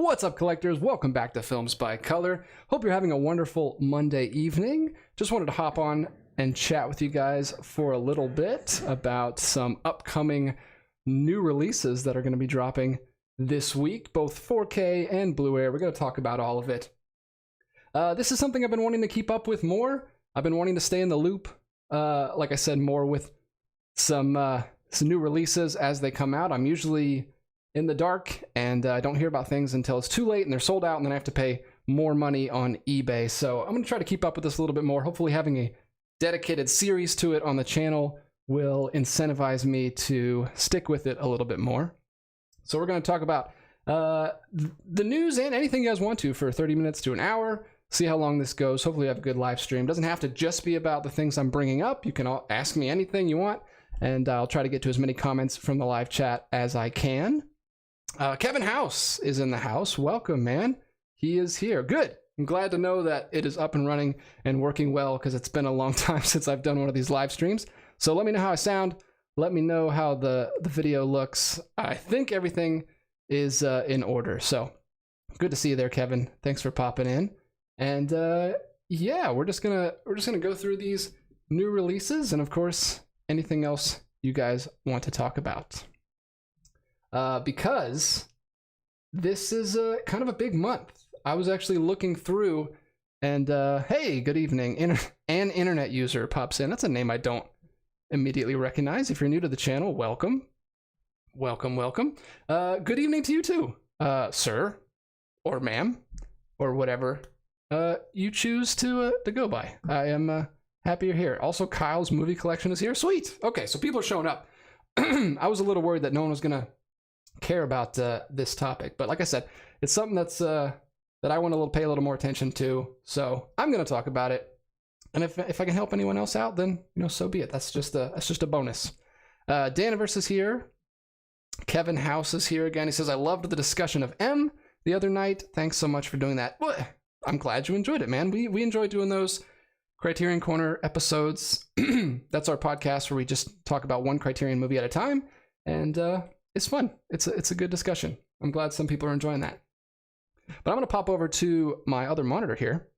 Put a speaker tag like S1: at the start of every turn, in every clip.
S1: What's up, collectors? Welcome back to Films by Color. Hope you're having a wonderful Monday evening. Just wanted to hop on and chat with you guys for a little bit about some upcoming new releases that are going to be dropping this week, both 4K and Blu-ray. We're going to talk about all of it. This is something I've been wanting to keep up with more. I've been wanting to stay in the loop, like I said, more with some new releases as they come out. I'm usually in the dark and I don't hear about things until it's too late and they're sold out, and then I have to pay more money on eBay. So I'm going to try to keep up with this a little bit more. Hopefully having a dedicated series to it on the channel will incentivize me to stick with it a little bit more. So we're going to talk about the news and anything you guys want to for 30 minutes to an hour. See how long this goes. Hopefully have a good live stream. Doesn't have to just be about the things I'm bringing up. You can all ask me anything you want, and I'll try to get to as many comments from the live chat as I can. Kevin House is in the house. Welcome, man. He is here. Good. I'm glad to know that it is up and running and working well, because it's been a long time since I've done one of these live streams. So let me know how I sound. Let me know how the video looks. I think everything is in order. So good to see you there, Kevin. Thanks for popping in. And yeah, we're just gonna go through these new releases and, of course, anything else you guys want to talk about. Because this is kind of a big month. I was actually looking through, and hey, good evening. An internet user pops in. That's a name I don't immediately recognize. If you're new to the channel, welcome. Welcome, welcome. Good evening to you too, sir, or ma'am, or whatever you choose to go by. I am happy you're here. Also, Kyle's movie collection is here. Sweet. Okay, so people are showing up. I was a little worried that no one was gonna care about this topic, but like I said, it's something that's that I want to pay a little more attention to, so I'm going to talk about it. And if I can help anyone else out, then so be it. That's just a bonus. Daniverse is here. Kevin House is here again. He says, I loved the discussion of M the other night. Thanks so much for doing that. Well, I'm glad you enjoyed it, man. We enjoy doing those Criterion Corner episodes. That's our podcast where we just talk about one Criterion movie at a time, and it's fun. It's a good discussion. I'm glad some people are enjoying that. But I'm going to pop over to my other monitor here.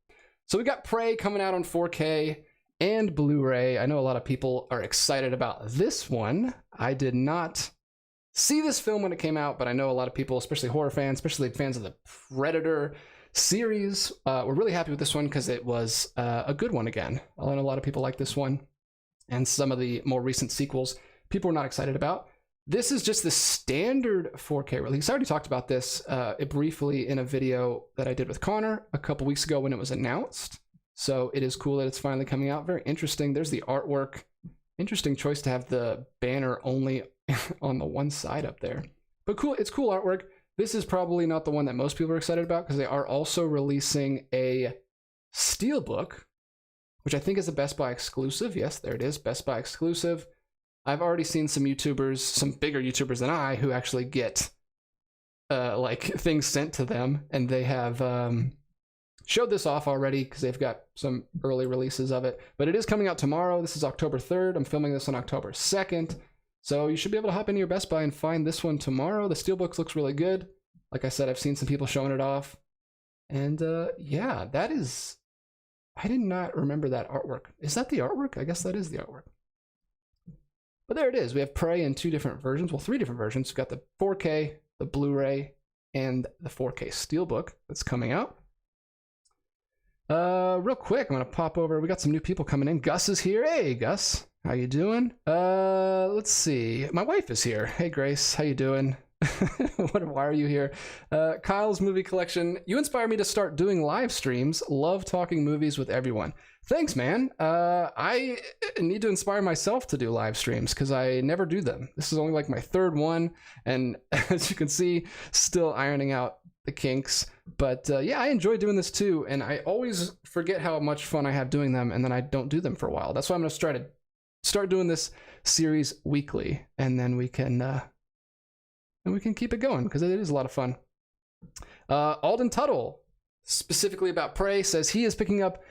S1: So we got Prey coming out on 4K and Blu-ray. I know a lot of people are excited about this one. I did not see this film when it came out, but I know a lot of people, especially horror fans, especially fans of the Predator series, were really happy with this one because it was a good one again. I know a lot of people like this one, and some of the more recent sequels people were not excited about. This is just the standard 4K release. I already talked about this briefly in a video that I did with Connor a couple weeks ago when it was announced. So it is cool that it's finally coming out. Very interesting. There's the artwork. Interesting choice to have the banner only on the one side up there. But cool. It's cool artwork. This is probably not the one that most people are excited about, because they are also releasing a SteelBook, which I think is a Best Buy exclusive. Yes, there it is. Best Buy exclusive. I've already seen some YouTubers, some bigger YouTubers than I, who actually get like things sent to them, and they have showed this off already because they've got some early releases of it. But it is coming out tomorrow. This is October 3rd. I'm filming this on October 2nd. So you should be able to hop into your Best Buy and find this one tomorrow. The SteelBooks looks really good. Like I said, I've seen some people showing it off. And yeah, that is... I did not remember that artwork. Is that the artwork? I guess that is the artwork. But there it is. We have Prey in two different versions. Well, three different versions. We've got the 4K, the Blu-ray, and the 4K SteelBook that's coming out. Real quick, I'm going to pop over. We got some new people coming in. Gus is here. Hey, Gus. How you doing? Let's see. My wife is here. Hey, Grace. How you doing? Why are you here? Kyle's movie collection. You inspire me to start doing live streams. Love talking movies with everyone. Thanks, man. I need to inspire myself to do live streams because I never do them. This is only like my third one, and as you can see, still ironing out the kinks. But yeah, I enjoy doing this too, and I always forget how much fun I have doing them, and then I don't do them for a while. That's why I'm going to try to start doing this series weekly, and then we can keep it going because it is a lot of fun. Alden Tuttle, specifically about Prey, says he is picking up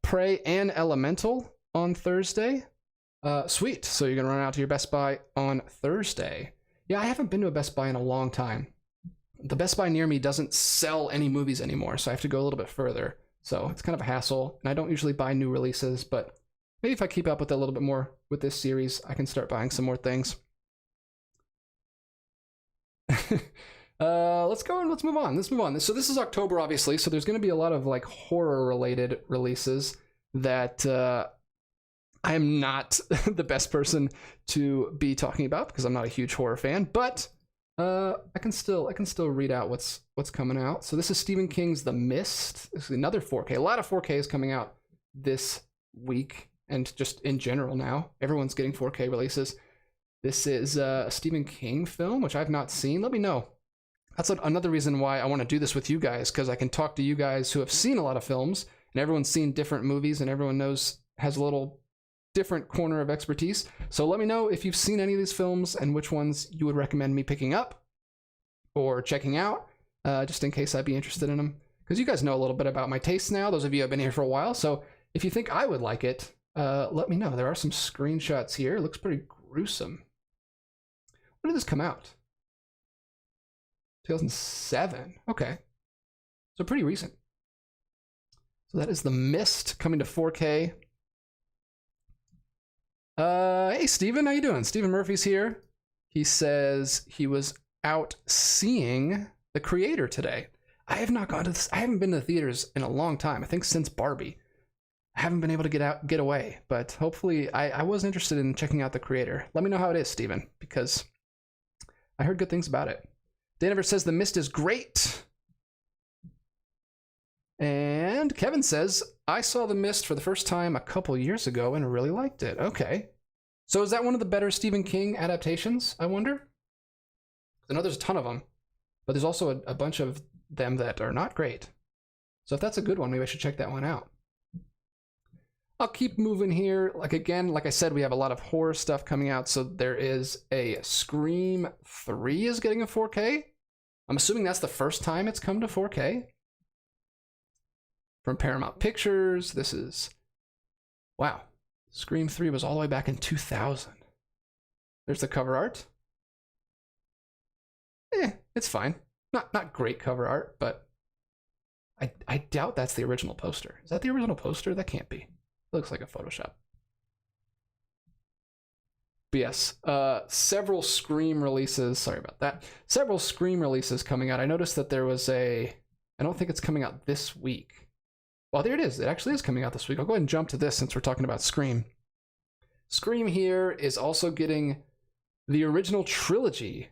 S1: Prey and Elemental on Thursday. Sweet. So you're going to run out to your Best Buy on Thursday. Yeah, I haven't been to a Best Buy in a long time. the Best Buy near me doesn't sell any movies anymore, so I have to go a little bit further. So it's kind of a hassle, and I don't usually buy new releases, but maybe if I keep up with it a little bit more with this series, I can start buying some more things. Let's go and let's move on. So this is October, obviously, so there's going to be a lot of like horror-related releases that I am not the best person to be talking about because I'm not a huge horror fan, but I can still read out what's coming out. So this is Stephen King's The Mist. This is another 4K. A lot of 4K is coming out this week, and just in general now. Everyone's getting 4K releases. This is a Stephen King film, which I've not seen. Let me know. That's another reason why I want to do this with you guys, because I can talk to you guys who have seen a lot of films, and everyone's seen different movies, and everyone has a little different corner of expertise. So let me know if you've seen any of these films and which ones you would recommend me picking up or checking out, just in case I'd be interested in them. Because you guys know a little bit about my tastes now. Those of you who have been here for a while. So if you think I would like it, let me know. There are some screenshots here. It looks pretty gruesome. When did this come out? 2007. Okay. So pretty recent. So that is The Mist coming to 4K. Hey, Steven, how you doing? Steven Murphy's here. He says he was out seeing The Creator today. I have not gone to this. I haven't been to the theaters in a long time. I think since Barbie. I haven't been able to get away, but hopefully I was interested in checking out The Creator. Let me know how it is, Steven, because I heard good things about it. Daniver says The Mist is great. And Kevin says, I saw The Mist for the first time a couple years ago and really liked it. Okay. So is that one of the better Stephen King adaptations, I wonder? I know there's a ton of them, but there's also a bunch of them that are not great. So if that's a good one, maybe I should check that one out. I'll keep moving here. Like I said, we have a lot of horror stuff coming out. So there is a Scream 3 is getting a 4K. I'm assuming that's the first time it's come to 4K. From Paramount Pictures, this is, wow, Scream 3 was all the way back in 2000. There's the cover art. It's fine. Not great cover art, but I doubt that's the original poster. Is that the original poster? That can't be. It looks like a Photoshop. But yes, several Scream releases. Sorry about that. Several Scream releases coming out. I noticed that there was I don't think it's coming out this week. Well, there it is. It actually is coming out this week. I'll go ahead and jump to this since we're talking about Scream. Scream here is also getting the original Trilogy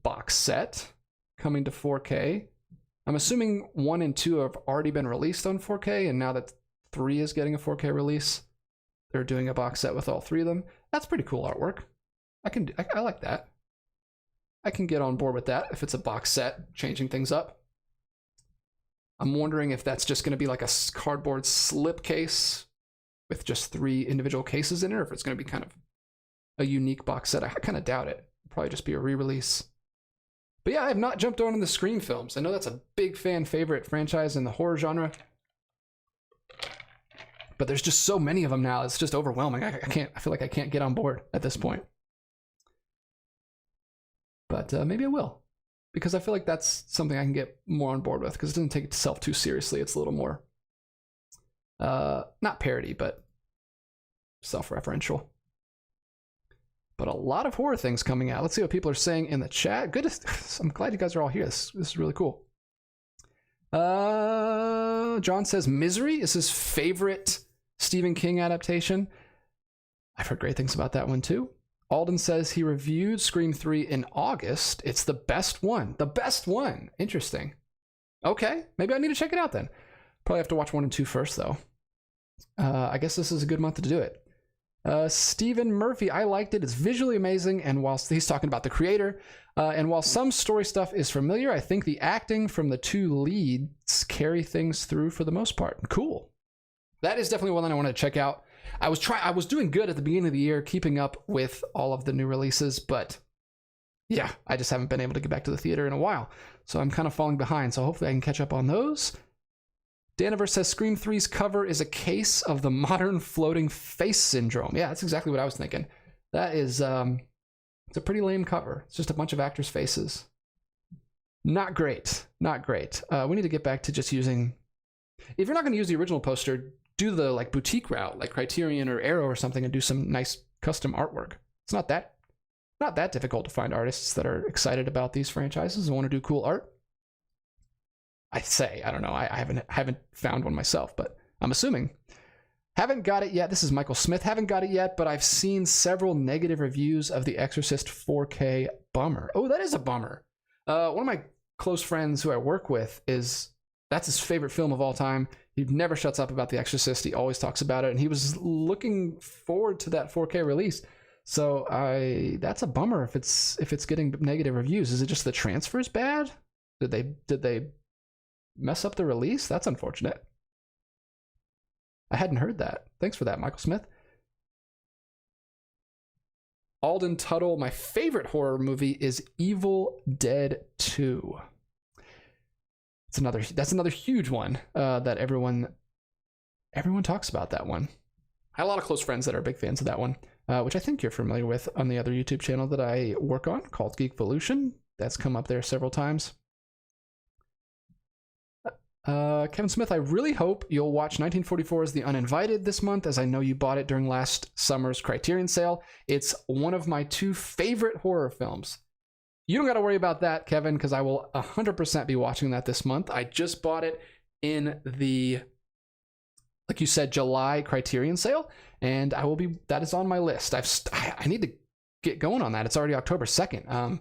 S1: box set coming to 4K. I'm assuming 1 and 2 have already been released on 4K, and now that 3 is getting a 4K release, they're doing a box set with all 3 of them. That's pretty cool artwork. I like that. I can get on board with that if it's a box set, changing things up. I'm wondering if that's just going to be like a cardboard slipcase with just 3 individual cases in it, or if it's going to be kind of a unique box set. I kind of doubt it. It'll probably just be a re-release. But yeah, I have not jumped on the Scream films. I know that's a big fan favorite franchise in the horror genre. But there's just so many of them now. It's just overwhelming. I feel like I can't get on board at this point. But maybe I will. Because I feel like that's something I can get more on board with, because it doesn't take itself too seriously. It's a little more, not parody, but self-referential. But a lot of horror things coming out. Let's see what people are saying in the chat. Good. I'm glad you guys are all here. This is really cool. John says Misery is his favorite Stephen King adaptation. I've heard great things about that one too. Alden says he reviewed Scream 3 in August. It's the best one. The best one. Interesting. Okay, maybe I need to check it out then. Probably have to watch 1 and 2 first, though. I guess this is a good month to do it. Stephen Murphy, I liked it. It's visually amazing, and whilst he's talking about The Creator, and while some story stuff is familiar, I think the acting from the 2 leads carry things through for the most part. Cool. That is definitely one that I want to check out. I was doing good at the beginning of the year, keeping up with all of the new releases, but yeah, I just haven't been able to get back to the theater in a while. So I'm kind of falling behind, so hopefully I can catch up on those. Daniver says Scream 3's cover is a case of the modern floating face syndrome. Yeah, that's exactly what I was thinking. That is, it's a pretty lame cover. It's just a bunch of actors' faces. Not great. Not great. We need to get back to just using... If you're not going to use the original poster, do the like boutique route, like Criterion or Arrow or something, and do some nice custom artwork. It's not that difficult to find artists that are excited about these franchises and want to do cool art. I don't know. I haven't found one myself, but I'm assuming. Haven't got it yet. This is Michael Smith. Haven't got it yet, but I've seen several negative reviews of The Exorcist 4K. Bummer. Oh, that is a bummer. One of my close friends who I work with that's his favorite film of all time. He never shuts up about The Exorcist. He always talks about it, and he was looking forward to that 4K release. So that's a bummer if it's getting negative reviews. Is it just the transfer's bad? Did they mess up the release? That's unfortunate. I hadn't heard that. Thanks for that, Michael Smith. Alden Tuttle, my favorite horror movie is Evil Dead 2. That's another huge one that everyone talks about. That one. I have a lot of close friends that are big fans of that one, which I think you're familiar with on the other YouTube channel that I work on called Geekvolution. That's come up there several times. Kevin Smith, I really hope you'll watch 1944's The Uninvited this month, as I know you bought it during last summer's Criterion sale. It's one of my 2 favorite horror films. You don't got to worry about that, Kevin, because I will 100% be watching that this month. I just bought it in the, like you said, July Criterion sale, and that is on my list. I need to get going on that. It's already October 2nd.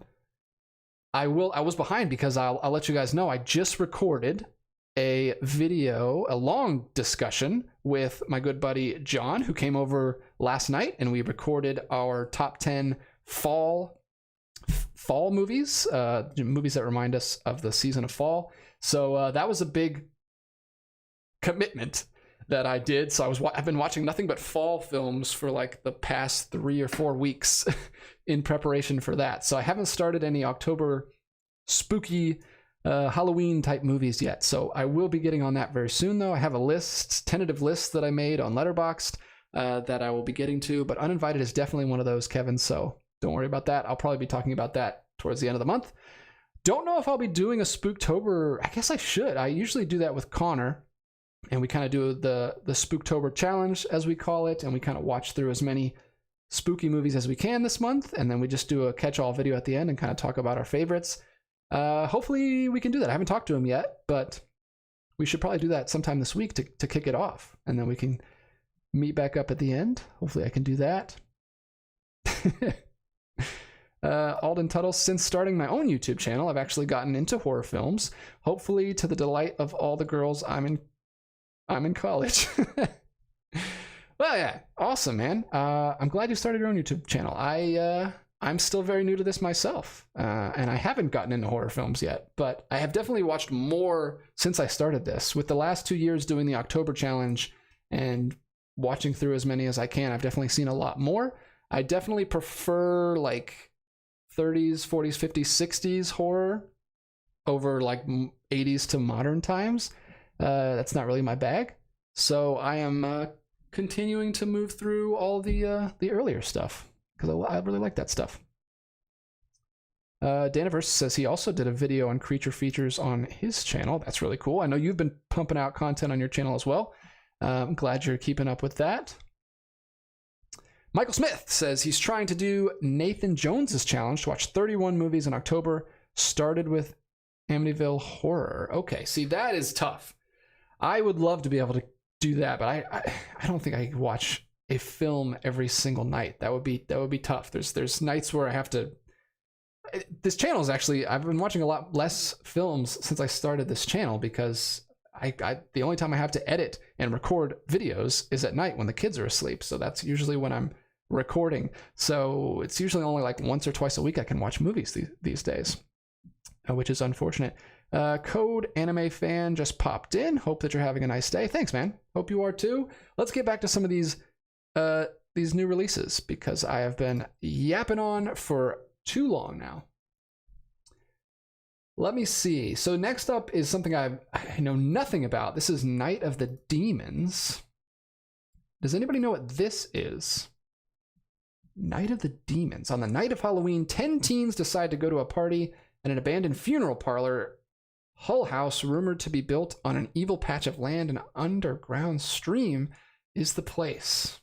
S1: I was behind because I'll let you guys know I just recorded a long discussion with my good buddy John, who came over last night, and we recorded our top 10 fall movies, movies that remind us of the season of fall. So that was a big commitment that I did. So I've been watching nothing but fall films for like the past 3 or 4 weeks in preparation for that. So I haven't started any October spooky Halloween type movies yet. So I will be getting on that very soon, though. I have a tentative list that I made on Letterboxd that I will be getting to, but Uninvited is definitely one of those, Kevin. So don't worry about that. I'll probably be talking about that towards the end of the month. Don't know if I'll be doing a Spooktober. I guess I should. I usually do that with Connor, and we kind of do the Spooktober challenge, as we call it, and we kind of watch through as many spooky movies as we can this month, and then we just do a catch-all video at the end and kind of talk about our favorites. Hopefully we can do that. I haven't talked to him yet, but we should probably do that sometime this week to kick it off, and then we can meet back up at the end. Hopefully I can do that. Alden Tuttle, since starting my own YouTube channel, I've actually gotten into horror films, hopefully to the delight of all the girls I'm in college. Well, yeah, awesome, man. I'm glad you started your own YouTube channel. I'm still very new to this myself, and I haven't gotten into horror films yet, but I have definitely watched more since I started this. With the last 2 years doing the October challenge and watching through as many as I can, I've definitely seen a lot more. I definitely prefer like 30s, 40s, 50s, 60s horror over like 80s to modern times. That's not really my bag. So I am continuing to move through all the earlier stuff because I really like that stuff. Daniverse says he also did a video on creature features on his channel. That's really cool. I know you've been pumping out content on your channel as well. I'm glad you're keeping up with that. Michael Smith says he's trying to do Nathan Jones's challenge to watch 31 movies in October. Started with Amityville Horror. Okay, see, that is tough. I would love to be able to do that, but I don't think I could watch a film every single night. That would be tough. There's nights where I have to. This channel is actually, I've been watching a lot less films since I started this channel because the only time I have to edit and record videos is at night when the kids are asleep. So that's usually when I'm recording. So it's usually only like once or twice a week I can watch movies these days, which is unfortunate. Code Anime Fan just popped in. Hope that you're having a nice day. Thanks, man. Hope you are too. Let's get back to some of these new releases because I have been yapping on for too long now. Let me see. So next up is something I know nothing about. This is Night of the Demons. Does anybody know what this is? Night of the Demons. On the night of Halloween, 10 teens decide to go to a party and an abandoned funeral parlor. Hull House, rumored to be built on an evil patch of land and an underground stream, is the place.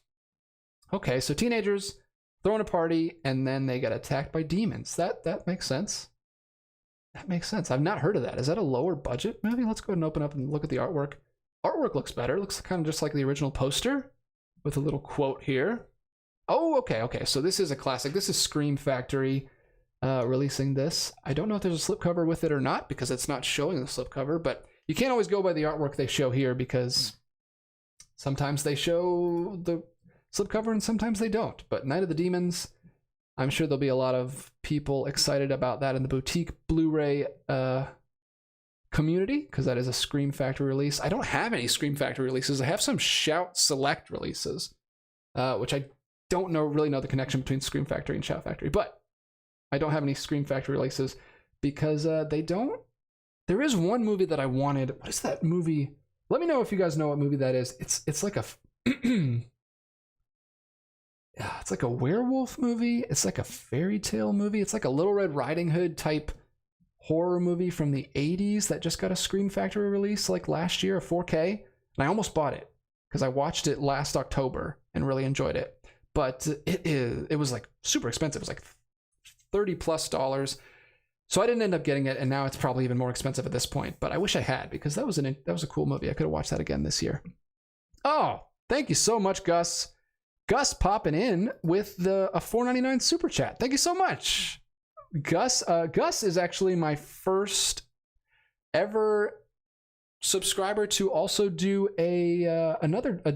S1: Okay, so teenagers throwing a party, and then they get attacked by demons. That makes sense. That makes sense. I've not heard of that. Is that a lower budget movie? Let's go ahead and open up and look at the artwork. Artwork looks better. It looks kind of just like the original poster with a little quote here. Oh, okay. So this is a classic. This is Scream Factory releasing this. I don't know if there's a slipcover with it or not because it's not showing the slipcover, but you can't always go by the artwork they show here because sometimes they show the slipcover and sometimes they don't. But Night of the Demons, I'm sure there'll be a lot of people excited about that in the boutique Blu-ray community because that is a Scream Factory release. I don't have any Scream Factory releases. I have some Shout Select releases, which I don't really know the connection between Scream Factory and Shout Factory, but I don't have any Scream Factory releases because they don't. There is one movie that I wanted. What is that movie? Let me know if you guys know what movie that is. It's like a it's like a werewolf movie. It's like a fairy tale movie. It's like a Little Red Riding Hood type horror movie from the 80s that just got a Scream Factory release like last year, a 4K. And I almost bought it because I watched it last October and really enjoyed it. But it was like super expensive. It was like $30+. So I didn't end up getting it, and now it's probably even more expensive at this point. But I wish I had because that was a cool movie. I could have watched that again this year. Oh, thank you so much, Gus. Gus popping in with a $4.99 super chat. Thank you so much, Gus. Gus is actually my first ever subscriber to also do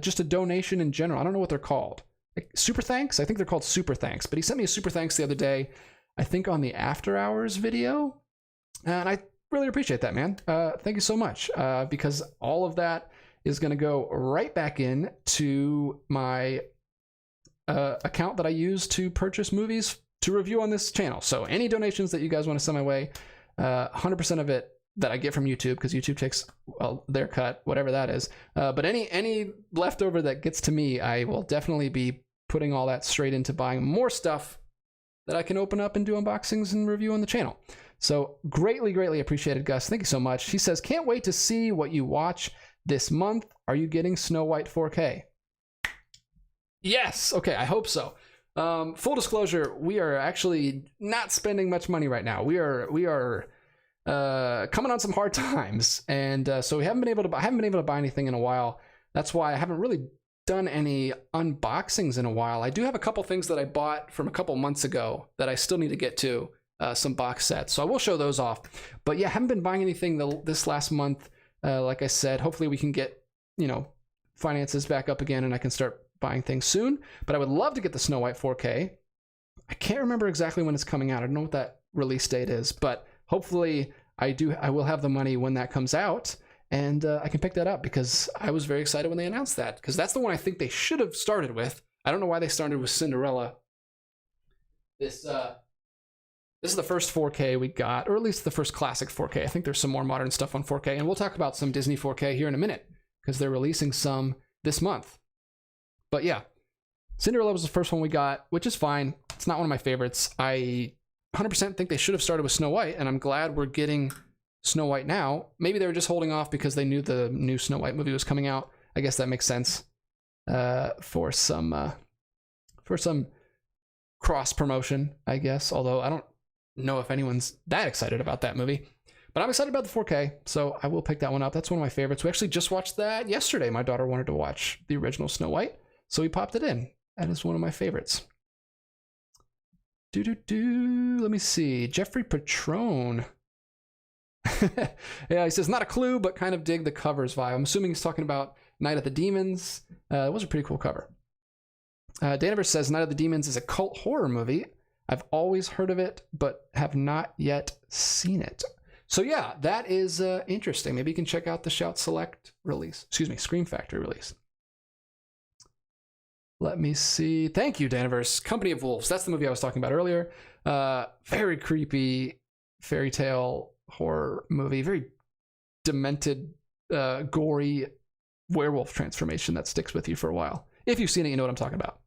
S1: just a donation in general. I don't know what they're called. Like super thanks. I think they're called super thanks. But he sent me a super thanks the other day, I think on the After Hours video, and I really appreciate that, man. Thank you so much, because all of that is going to go right back in to my account that I use to purchase movies to review on this channel. So any donations that you guys want to send my way, 100% of it that I get from YouTube, because YouTube takes their cut, whatever that is. But any leftover that gets to me, I will definitely be putting all that straight into buying more stuff that I can open up and do unboxings and review on the channel. So greatly appreciated, Gus. Thank you so much. He says, can't wait to see what you watch this month. Are you getting Snow White 4K? Yes. Okay, I hope so. Full disclosure, we are actually not spending much money right now. We are coming on some hard times, and so I haven't been able to buy anything in a while. That's why I haven't really done any unboxings in a while. I do have a couple things that I bought from a couple months ago that I still need to get to, some box sets. So I will show those off. But yeah, I haven't been buying anything this last month. Like I said, hopefully we can get, finances back up again and I can start buying things soon. But I would love to get the Snow White 4K. I can't remember exactly when it's coming out. I don't know what that release date is, but hopefully I will have the money when that comes out. And I can pick that up because I was very excited when they announced that, because that's the one I think they should have started with. I don't know why they started with Cinderella. This is the first 4K we got, or at least the first classic 4K. I think there's some more modern stuff on 4K, and we'll talk about some Disney 4K here in a minute because they're releasing some this month. But yeah, Cinderella was the first one we got, which is fine. It's not one of my favorites. I 100% think they should have started with Snow White, and I'm glad we're getting Snow White now. Maybe they were just holding off because they knew the new Snow White movie was coming out. I guess that makes sense for some cross promotion, I guess. Although I don't know if anyone's that excited about that movie, but I'm excited about the 4K, so I will pick that one up. That's one of my favorites. We actually just watched that yesterday. My daughter wanted to watch the original Snow White, so we popped it in. That is one of my favorites. Let me see. Jeffrey Patrone. Yeah, he says, not a clue, but kind of dig the covers vibe. I'm assuming he's talking about Night of the Demons. It was a pretty cool cover. Daniver says, Night of the Demons is a cult horror movie. I've always heard of it, but have not yet seen it. So yeah, that is interesting. Maybe you can check out the Shout Select release. Excuse me, Scream Factory release. Let me see. Thank you, Daniverse. Company of Wolves. That's the movie I was talking about earlier. Very creepy fairy tale horror movie. Very demented, gory werewolf transformation that sticks with you for a while. If you've seen it, you know what I'm talking about.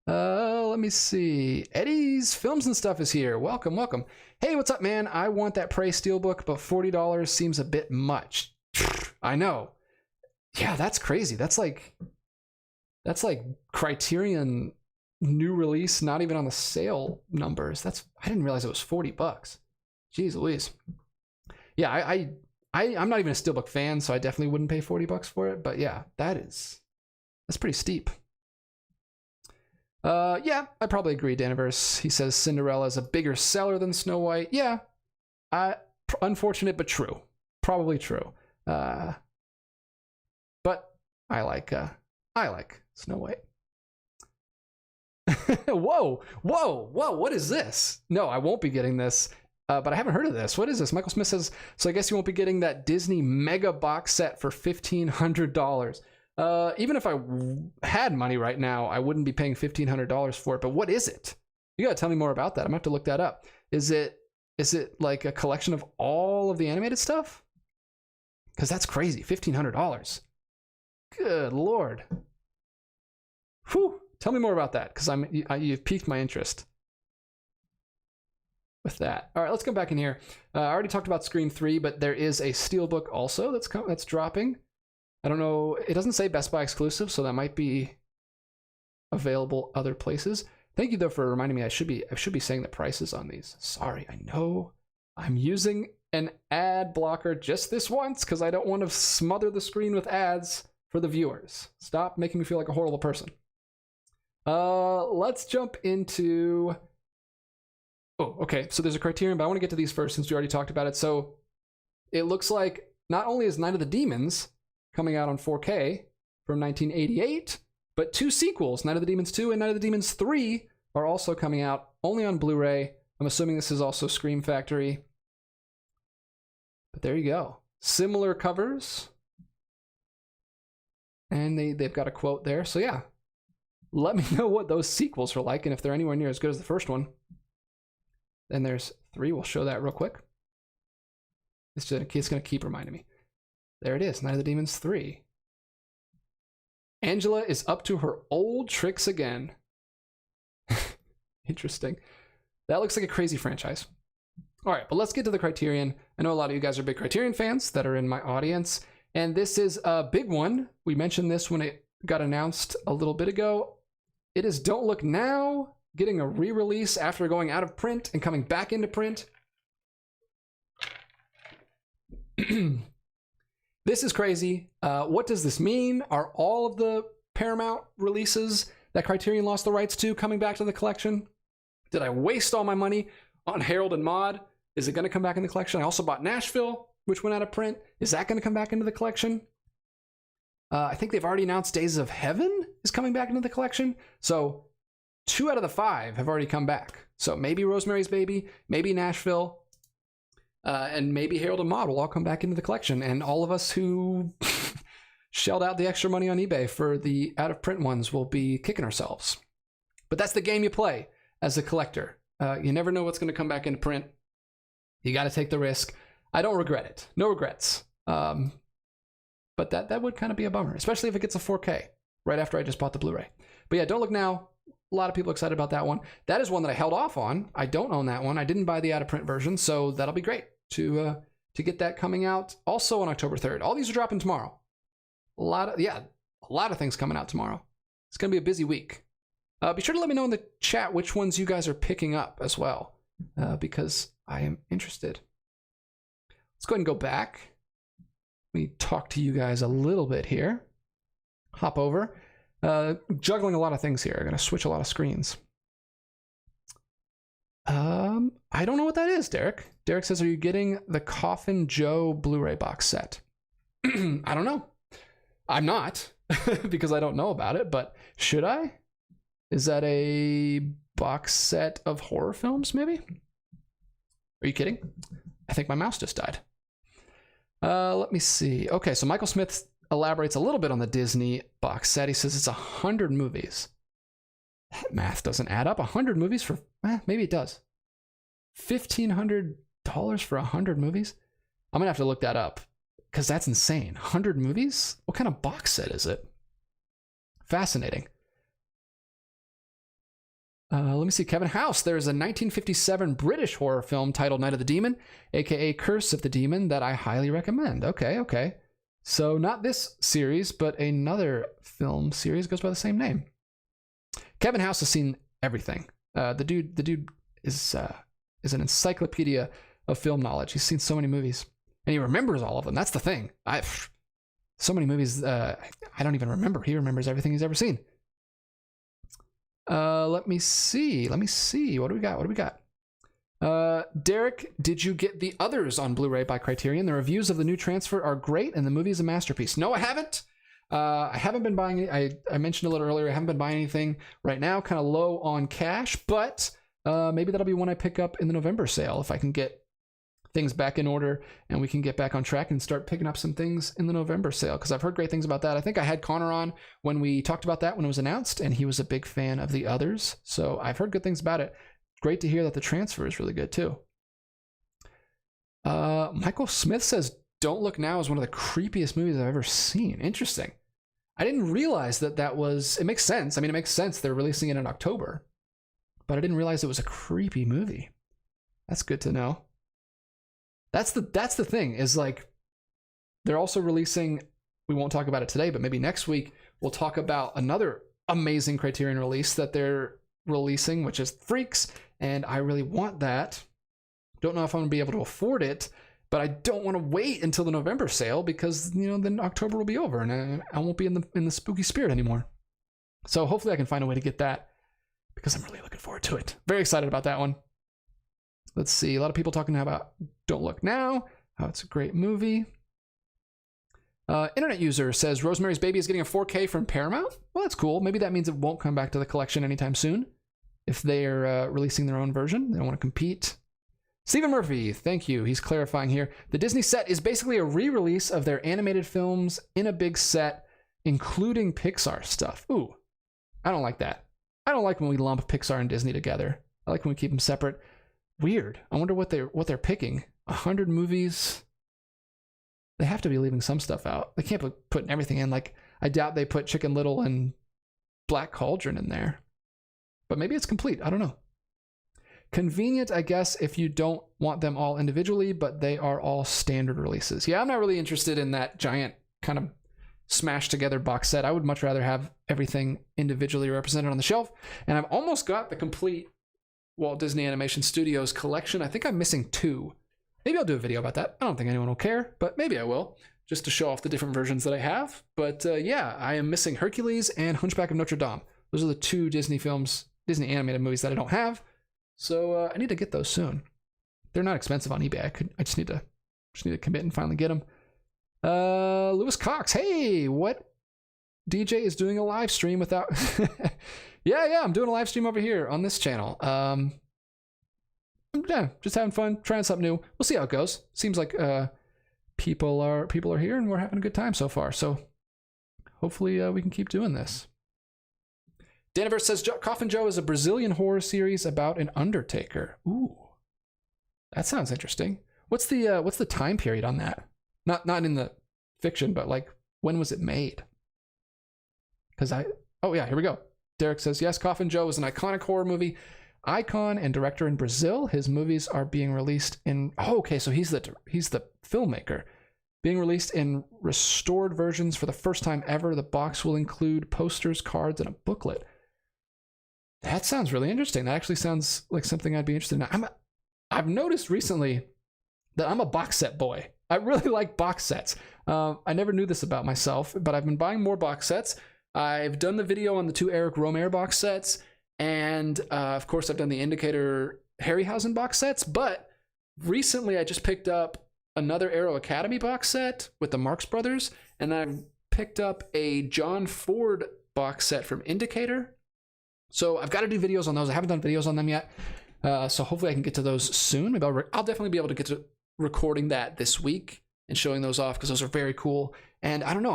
S1: Let me see. Eddie's Films and Stuff is here. Welcome, welcome. Hey, what's up, man? I want that Prey SteelBook, but $40 seems a bit much. I know. Yeah, that's crazy. That's like Criterion new release, not even on the sale numbers. I didn't realize it was $40. Jeez Louise. Yeah, I'm not even a SteelBook fan, so I definitely wouldn't pay $40 for it. But yeah, that's pretty steep. Yeah, I probably agree, Daniverse. He says Cinderella is a bigger seller than Snow White. Yeah, unfortunate but true. Probably true. But I like Snow White. Whoa, what is this? No, I won't be getting this. But I haven't heard of this. What is this? Michael Smith says, so I guess you won't be getting that Disney mega box set for $1,500. Even if I had money right now, I wouldn't be paying $1,500 for it. But what is it? You gotta tell me more about that. I'm gonna have to look that up. Is it like a collection of all of the animated stuff? Because that's crazy. $1,500. Good Lord. Whew. Tell me more about that, because you've piqued my interest with that. All right, let's come back in here. I already talked about Scream 3, but there is a SteelBook also that's dropping. I don't know. It doesn't say Best Buy exclusive, so that might be available other places. Thank you though for reminding me. I should be saying the prices on these. Sorry, I know I'm using an ad blocker just this once because I don't want to smother the screen with ads for the viewers. Stop making me feel like a horrible person. Let's jump into. Oh, okay. So there's a Criterion, but I want to get to these first since we already talked about it. So it looks like not only is Night of the Demons coming out on 4K from 1988, but two sequels, Night of the Demons 2 and Night of the Demons 3, are also coming out only on Blu-ray. I'm assuming this is also Scream Factory. But there you go. Similar covers. And they've got a quote there. So yeah, let me know what those sequels are like and if they're anywhere near as good as the first one. Then there's 3. We'll show that real quick. It's going to keep reminding me. There it is, Night of the Demons 3. Angela is up to her old tricks again. Interesting. That looks like a crazy franchise. All right, but let's get to the Criterion. I know a lot of you guys are big Criterion fans that are in my audience, and this is a big one. We mentioned this when it got announced a little bit ago. It is Don't Look Now, getting a re-release after going out of print and coming back into print. This is crazy. What does this mean? Are all of the Paramount releases that Criterion lost the rights to coming back to the collection? Did I waste all my money on Harold and Maude? Is it going to come back in the collection? I also bought Nashville, which went out of print. Is that going to come back into the collection? I think they've already announced Days of Heaven is coming back into the collection. So 2 out of the 5 have already come back. So maybe Rosemary's Baby, maybe Nashville, and maybe Harold and Maude will all come back into the collection. And all of us who shelled out the extra money on eBay for the out-of-print ones will be kicking ourselves. But that's the game you play as a collector. You never know what's going to come back into print. You got to take the risk. I don't regret it. No regrets. But that would kind of be a bummer, especially if it gets a 4K right after I just bought the Blu-ray. But yeah, Don't Look Now. A lot of people excited about that one. That is one that I held off on. I don't own that one. I didn't buy the out-of-print version, so that'll be great to get that coming out also on October 3rd. All these are dropping tomorrow. A lot of things coming out tomorrow. It's going to be a busy week. Be sure to let me know in the chat which ones you guys are picking up as well, because I am interested. Let's go ahead and go back. Let me talk to you guys a little bit here. Hop over. Juggling a lot of things here. I'm going to switch a lot of screens. I don't know what that is, Derek. Derek says, are you getting the Coffin Joe Blu-ray box set? I don't know. I'm not, because I don't know about it, but should I? Is that a box set of horror films, maybe? Are you kidding? I think my mouse just died. Let me see. Okay, so Michael Smith elaborates a little bit on the Disney box set. He says it's 100 movies. That math doesn't add up. 100 movies for, maybe it does. $1,500 for 100 movies? I'm gonna have to look that up because that's insane. 100 movies? What kind of box set is it? Fascinating. Let me see. Kevin House. There's a 1957 British horror film titled Night of the Demon, aka Curse of the Demon, that I highly recommend. Okay. So not this series, but another film series goes by the same name. Kevin House has seen everything. The dude is an encyclopedia of film knowledge. He's seen so many movies, and he remembers all of them. That's the thing. So many movies I don't even remember. He remembers everything he's ever seen. Let me see. What do we got? Derek, did you get The Others on Blu-ray by Criterion? The reviews of the new transfer are great, and the movie is a masterpiece. No, I haven't. I haven't been buying it. I mentioned a little earlier, I haven't been buying anything right now, kind of low on cash, but maybe that'll be one I pick up in the November sale if I can get things back in order and we can get back on track and start picking up some things in the November sale, because I've heard great things about that. I think I had Connor on when we talked about that when it was announced, and he was a big fan of The Others, so I've heard good things about it. Great to hear that the transfer is really good too. Michael Smith says Don't Look Now is one of the creepiest movies I've ever seen. Interesting. I didn't realize that was, it makes sense. I mean, it makes sense they're releasing it in October, but I didn't realize it was a creepy movie. That's good to know. That's the thing, is like, they're also releasing, we won't talk about it today, but maybe next week we'll talk about another amazing Criterion release that they're releasing, which is Freaks, and I really want that. Don't know if I'm gonna be able to afford it, but I don't want to wait until the November sale, because then October will be over and I won't be in the spooky spirit anymore. So hopefully I can find a way to get that, because I'm really looking forward to it. Very excited about that one. Let's see, a lot of people talking about Don't Look Now, how it's a great movie. Internet user says Rosemary's Baby is getting a 4K from Paramount. Well, that's cool. Maybe that means it won't come back to the collection anytime soon if they're releasing their own version. They don't want to compete. Stephen Murphy, thank you. He's clarifying here. The Disney set is basically a re-release of their animated films in a big set, including Pixar stuff. Ooh, I don't like that. I don't like when we lump Pixar and Disney together. I like when we keep them separate. Weird. I wonder what they're picking. 100 movies. They have to be leaving some stuff out. They can't be putting everything in. Like, I doubt they put Chicken Little and Black Cauldron in there. But maybe it's complete. I don't know. Convenient, I guess, if you don't want them all individually, but they are all standard releases. Yeah, I'm not really interested in that giant kind of smashed together box set. I would much rather have everything individually represented on the shelf. And I've almost got the complete Walt Disney Animation Studios collection. I think I'm missing 2. Maybe I'll do a video about that. I don't think anyone will care, but maybe I will, just to show off the different versions that I have. But yeah, I am missing Hercules and Hunchback of Notre Dame. Those are the 2 Disney films, Disney animated movies that I don't have. So I need to get those soon. They're not expensive on eBay. I just need to commit and finally get them. Lewis Cox, hey, what DJ is doing a live stream without? Yeah, I'm doing a live stream over here on this channel. Yeah, just having fun, trying something new. We'll see how it goes. Seems like people are here and we're having a good time so far. So hopefully we can keep doing this. Daniverse says Coffin Joe is a Brazilian horror series about an undertaker. Ooh, that sounds interesting. What's the time period on that? Not in the fiction, but like, when was it made? Oh yeah, here we go. Derek says, yes, Coffin Joe is an iconic horror movie icon and director in Brazil. His movies are being released in, okay, so he's the filmmaker. Being released in restored versions for the first time ever. The box will include posters, cards, and a booklet. That sounds really interesting. That actually sounds like something I'd be interested in. I've noticed recently that I'm a box set boy. I really like box sets. I never knew this about myself, but I've been buying more box sets. I've done the video on the 2 Eric Romer box sets, and of course I've done the Indicator Harryhausen box sets, but recently I just picked up another Arrow Academy box set with the Marx Brothers, and I've picked up a John Ford box set from Indicator. So I've got to do videos on those. I haven't done videos on them yet, so hopefully I can get to those soon. Maybe I'll definitely be able to get to recording that this week and showing those off, because those are very cool. And I don't know,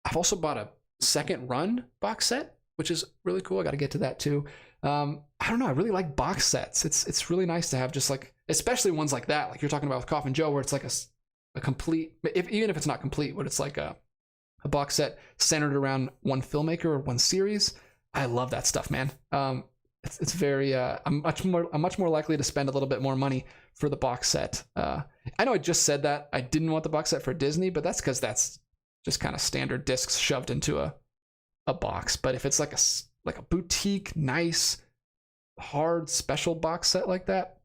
S1: I've also bought a Second Run box set, which is really cool. I got to get to that too. I don't know, I really like box sets. It's really nice to have, just like, especially ones like that, like you're talking about with Coffin Joe, where it's like a complete, even if it's not complete, but it's like a box set centered around one filmmaker or one series. I love that stuff, man. It's very I'm much more likely to spend a little bit more money for the box set. I know I just said that I didn't want the box set for Disney, but that's because that's just kind of standard discs shoved into a box. But if it's like a boutique, nice, hard special box set like that,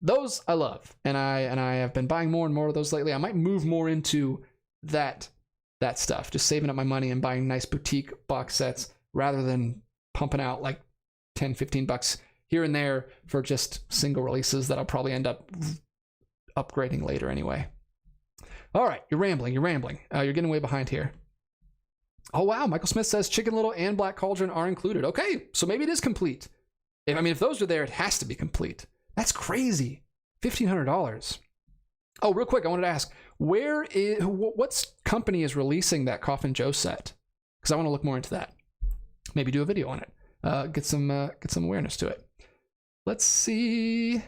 S1: those I love, and I have been buying more and more of those lately. I might move more into that stuff, just saving up my money and buying nice boutique box sets rather than pumping out like $10-15 here and there for just single releases that I'll probably end up upgrading later anyway. All right, you're rambling. You're getting way behind here. Oh wow, Michael Smith says Chicken Little and Black Cauldron are included. Okay, so maybe it is complete. If those are there, it has to be complete. That's crazy. $1,500. Oh, real quick, I wanted to ask, what company is releasing that Coffin Joe set? Because I want to look more into that. Maybe do a video on it. Get some awareness to it. Let's see.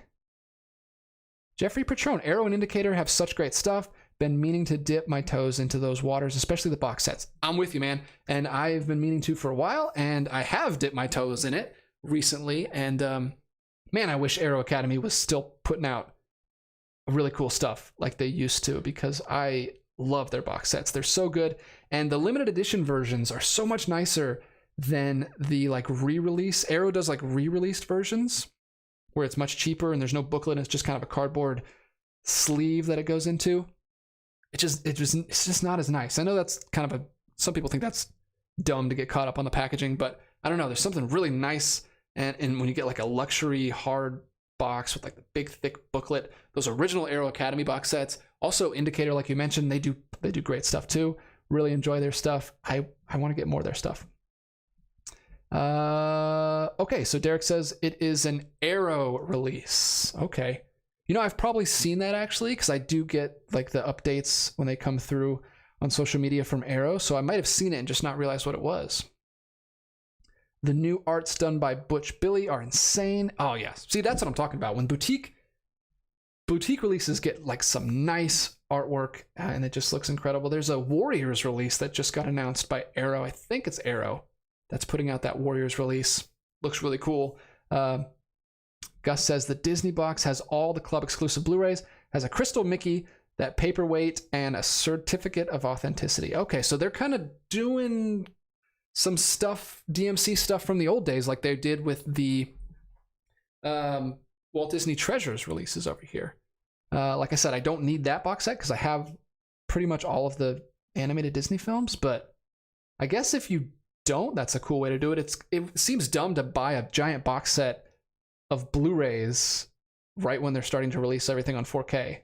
S1: Jeffrey Patron, Arrow and Indicator have such great stuff. Been meaning to dip my toes into those waters, especially the box sets. I'm with you, man. And I've been meaning to for a while, and I have dipped my toes in it recently. And man, I wish Arrow Academy was still putting out really cool stuff like they used to, because I love their box sets. They're so good. And the limited edition versions are so much nicer than the like re-release. Arrow does like re-released versions where it's much cheaper and there's no booklet and it's just kind of a cardboard sleeve that it goes into. It's just not as nice. I know that's kind of some people think that's dumb to get caught up on the packaging, but I don't know. There's something really nice. And when you get like a luxury hard box with like the big thick booklet, those original Arrow Academy box sets, also Indicator, like you mentioned, they do great stuff too. Really enjoy their stuff. I want to get more of their stuff. Okay, so Derek says it is an Arrow release. Okay. I've probably seen that actually, because I do get like the updates when they come through on social media from Arrow, so I might have seen it and just not realized what it was. The new arts done by Butch Billy are insane. Oh yes, see, that's what I'm talking about. When boutique releases get like some nice artwork and it just looks incredible. There's a Warriors release that just got announced by Arrow. I think it's Arrow that's putting out that Warriors release. Looks really cool. Gus says the Disney box has all the club exclusive Blu-rays, has a crystal Mickey, that paperweight, and a certificate of authenticity. Okay, so they're kind of doing some stuff, DMC stuff from the old days, like they did with the Walt Disney Treasures releases over here. Like I said, I don't need that box set because I have pretty much all of the animated Disney films, but I guess if you don't, that's a cool way to do it. It seems dumb to buy a giant box set of Blu-rays right when they're starting to release everything on 4K.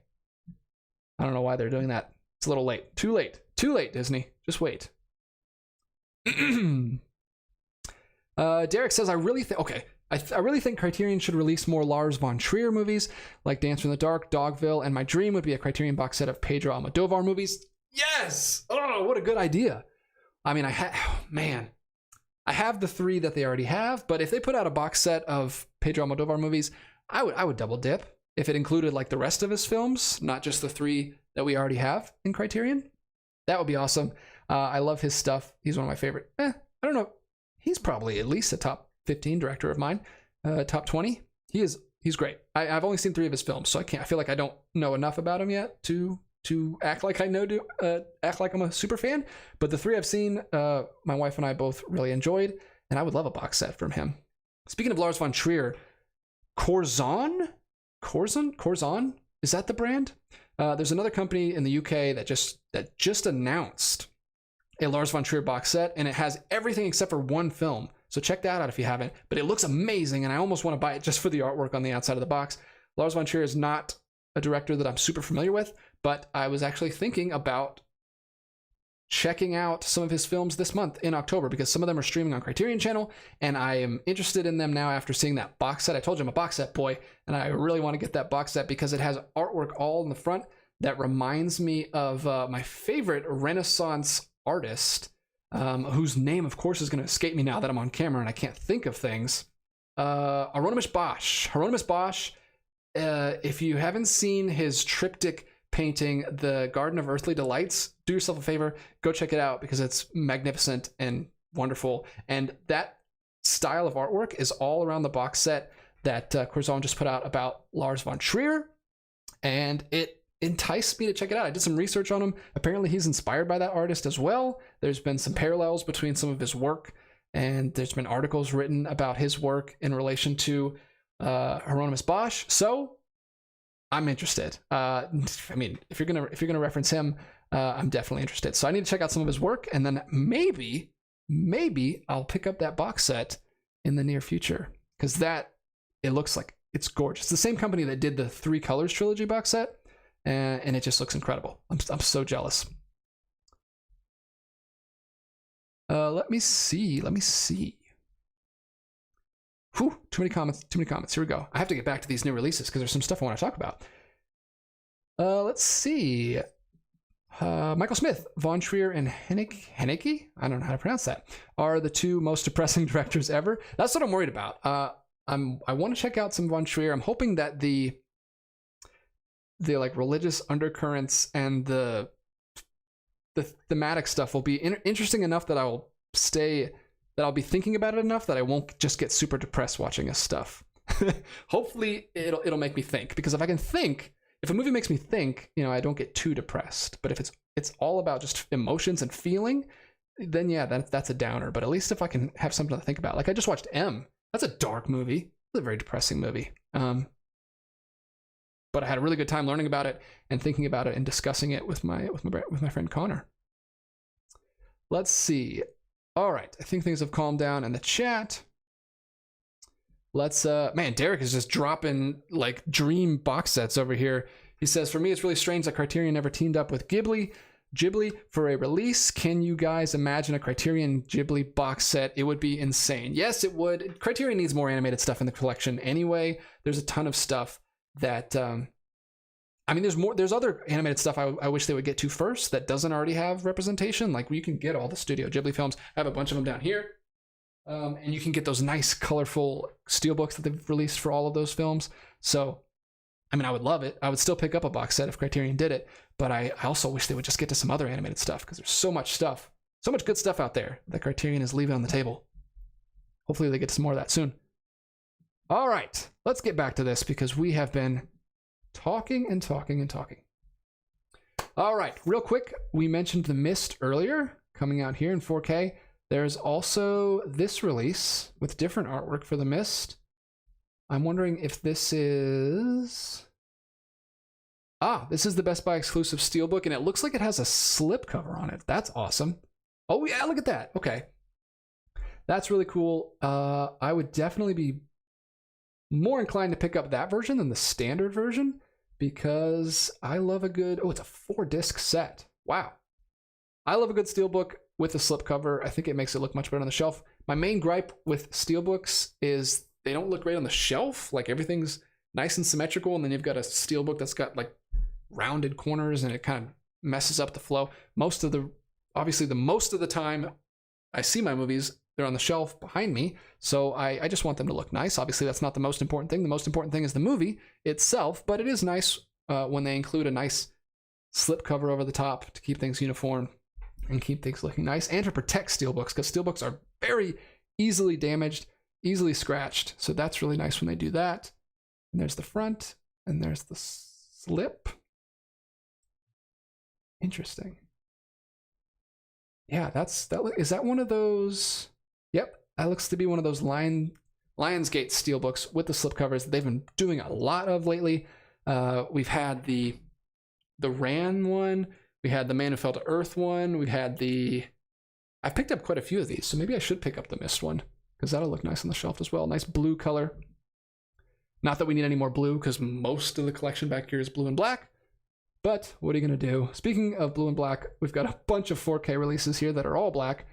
S1: I don't know why they're doing that. It's a little late. Too late, Disney. Just wait. Derek says, I really think Criterion should release more Lars von Trier movies like Dancer in the Dark, Dogville, and my dream would be a Criterion box set of Pedro Almodovar movies. Yes! Oh, what a good idea. I mean, I have the 3 that they already have, but if they put out a box set of Pedro Almodovar movies, I would double dip if it included like the rest of his films, not just the 3 that we already have in Criterion. That would be awesome. I love his stuff. He's one of my favorite. I don't know. He's probably at least a top 15 director of mine. Top 20. He's great. I've only seen 3 of his films, so I feel like I don't know enough about him yet to act like I know, act like I'm a super fan. But the 3 I've seen, my wife and I both really enjoyed, and I would love a box set from him. Speaking of Lars von Trier, Corzon? Is that the brand? There's another company in the UK that just announced a Lars von Trier box set, and it has everything except for 1 film. So check that out if you haven't. But it looks amazing, and I almost want to buy it just for the artwork on the outside of the box. Lars von Trier is not a director that I'm super familiar with, but I was actually thinking about checking out some of his films this month in October, because some of them are streaming on Criterion Channel, and I am interested in them now after seeing that box set. I told you I'm a box set boy, and I really want to get that box set because it has artwork all in the front that reminds me of my favorite Renaissance artist, whose name, of course, is going to escape me now that I'm on camera and I can't think of things. Hieronymus Bosch. Hieronymus Bosch, if you haven't seen his triptych painting, The Garden of Earthly Delights, do yourself a favor, go check it out because it's magnificent and wonderful. And that style of artwork is all around the box set that Curzon just put out about Lars von Trier, and it enticed me to check it out. I did some research on him. Apparently he's inspired by that artist as well. There's been some parallels between some of his work, and there's been articles written about his work in relation to Hieronymus Bosch. So I'm interested. I mean, if you're gonna reference him, I'm definitely interested. So I need to check out some of his work, and then maybe I'll pick up that box set in the near future, because it looks like it's gorgeous. It's the same company that did the 3 Colors Trilogy box set, and it just looks incredible. I'm so jealous. Let me see. Whew, too many comments. Here we go. I have to get back to these new releases because there's some stuff I want to talk about. Let's see. Michael Smith, Von Trier, and Haneke, I don't know how to pronounce that, are the 2 most depressing directors ever. That's what I'm worried about. I want to check out some Von Trier. I'm hoping that the like religious undercurrents and the thematic stuff will be interesting enough that I'll be thinking about it enough that I won't just get super depressed watching his stuff. Hopefully it'll make me think, because if a movie makes me think, I don't get too depressed. But if it's all about just emotions and feeling, then yeah, that's a downer. But at least if I can have something to think about, like I just watched M. That's a dark movie. It's a very depressing movie. But I had a really good time learning about it and thinking about it and discussing it with my friend Connor. Let's see. All right, I think things have calmed down in the chat. Let's man, Derek is just dropping like dream box sets over here. He says, for me, it's really strange that Criterion never teamed up with Ghibli for a release. Can you guys imagine a Criterion Ghibli box set? It would be insane. Yes, it would. Criterion needs more animated stuff in the collection anyway. There's a ton of stuff that there's other animated stuff I wish they would get to first that doesn't already have representation. Like, you can get all the Studio Ghibli films. I have a bunch of them down here. And you can get those nice, colorful steelbooks that they've released for all of those films. So, I would love it. I would still pick up a box set if Criterion did it. But I also wish they would just get to some other animated stuff, because there's so much good stuff out there that Criterion is leaving on the table. Hopefully they get to some more of that soon. All right, let's get back to this, because we have been talking and talking and talking. All right, real quick, we mentioned The Mist earlier, coming out here in 4K. There's also this release with different artwork for The Mist. I'm wondering if this is... this is the Best Buy exclusive steelbook, and it looks like it has a slipcover on it. That's awesome. Oh yeah, look at that. Okay. That's really cool. I would definitely be more inclined to pick up that version than the standard version, because I love a good... Oh, it's a 4-disc set. Wow. I love a good steelbook with a slipcover. I think it makes it look much better on the shelf. My main gripe with steelbooks is they don't look great on the shelf. Like, everything's nice and symmetrical, and then you've got a steelbook that's got like rounded corners, and it kind of messes up the flow. Most of the time I see my movies, they're on the shelf behind me, so I just want them to look nice. Obviously, that's not the most important thing. The most important thing is the movie itself, but it is nice when they include a nice slipcover over the top to keep things uniform and keep things looking nice, and to protect steelbooks, because steelbooks are very easily damaged, easily scratched. So that's really nice when they do that. And there's the front, and there's the slip. Interesting. Yeah, is that one of those? Yep, that looks to be one of those Lionsgate steelbooks with the slipcovers that they've been doing a lot of lately. We've had the Ran one. We had the Man Who Fell to Earth one. I've picked up quite a few of these, so maybe I should pick up the Mist one, because that'll look nice on the shelf as well. Nice blue color. Not that we need any more blue, because most of the collection back here is blue and black. But what are you going to do? Speaking of blue and black, we've got a bunch of 4K releases here that are all black.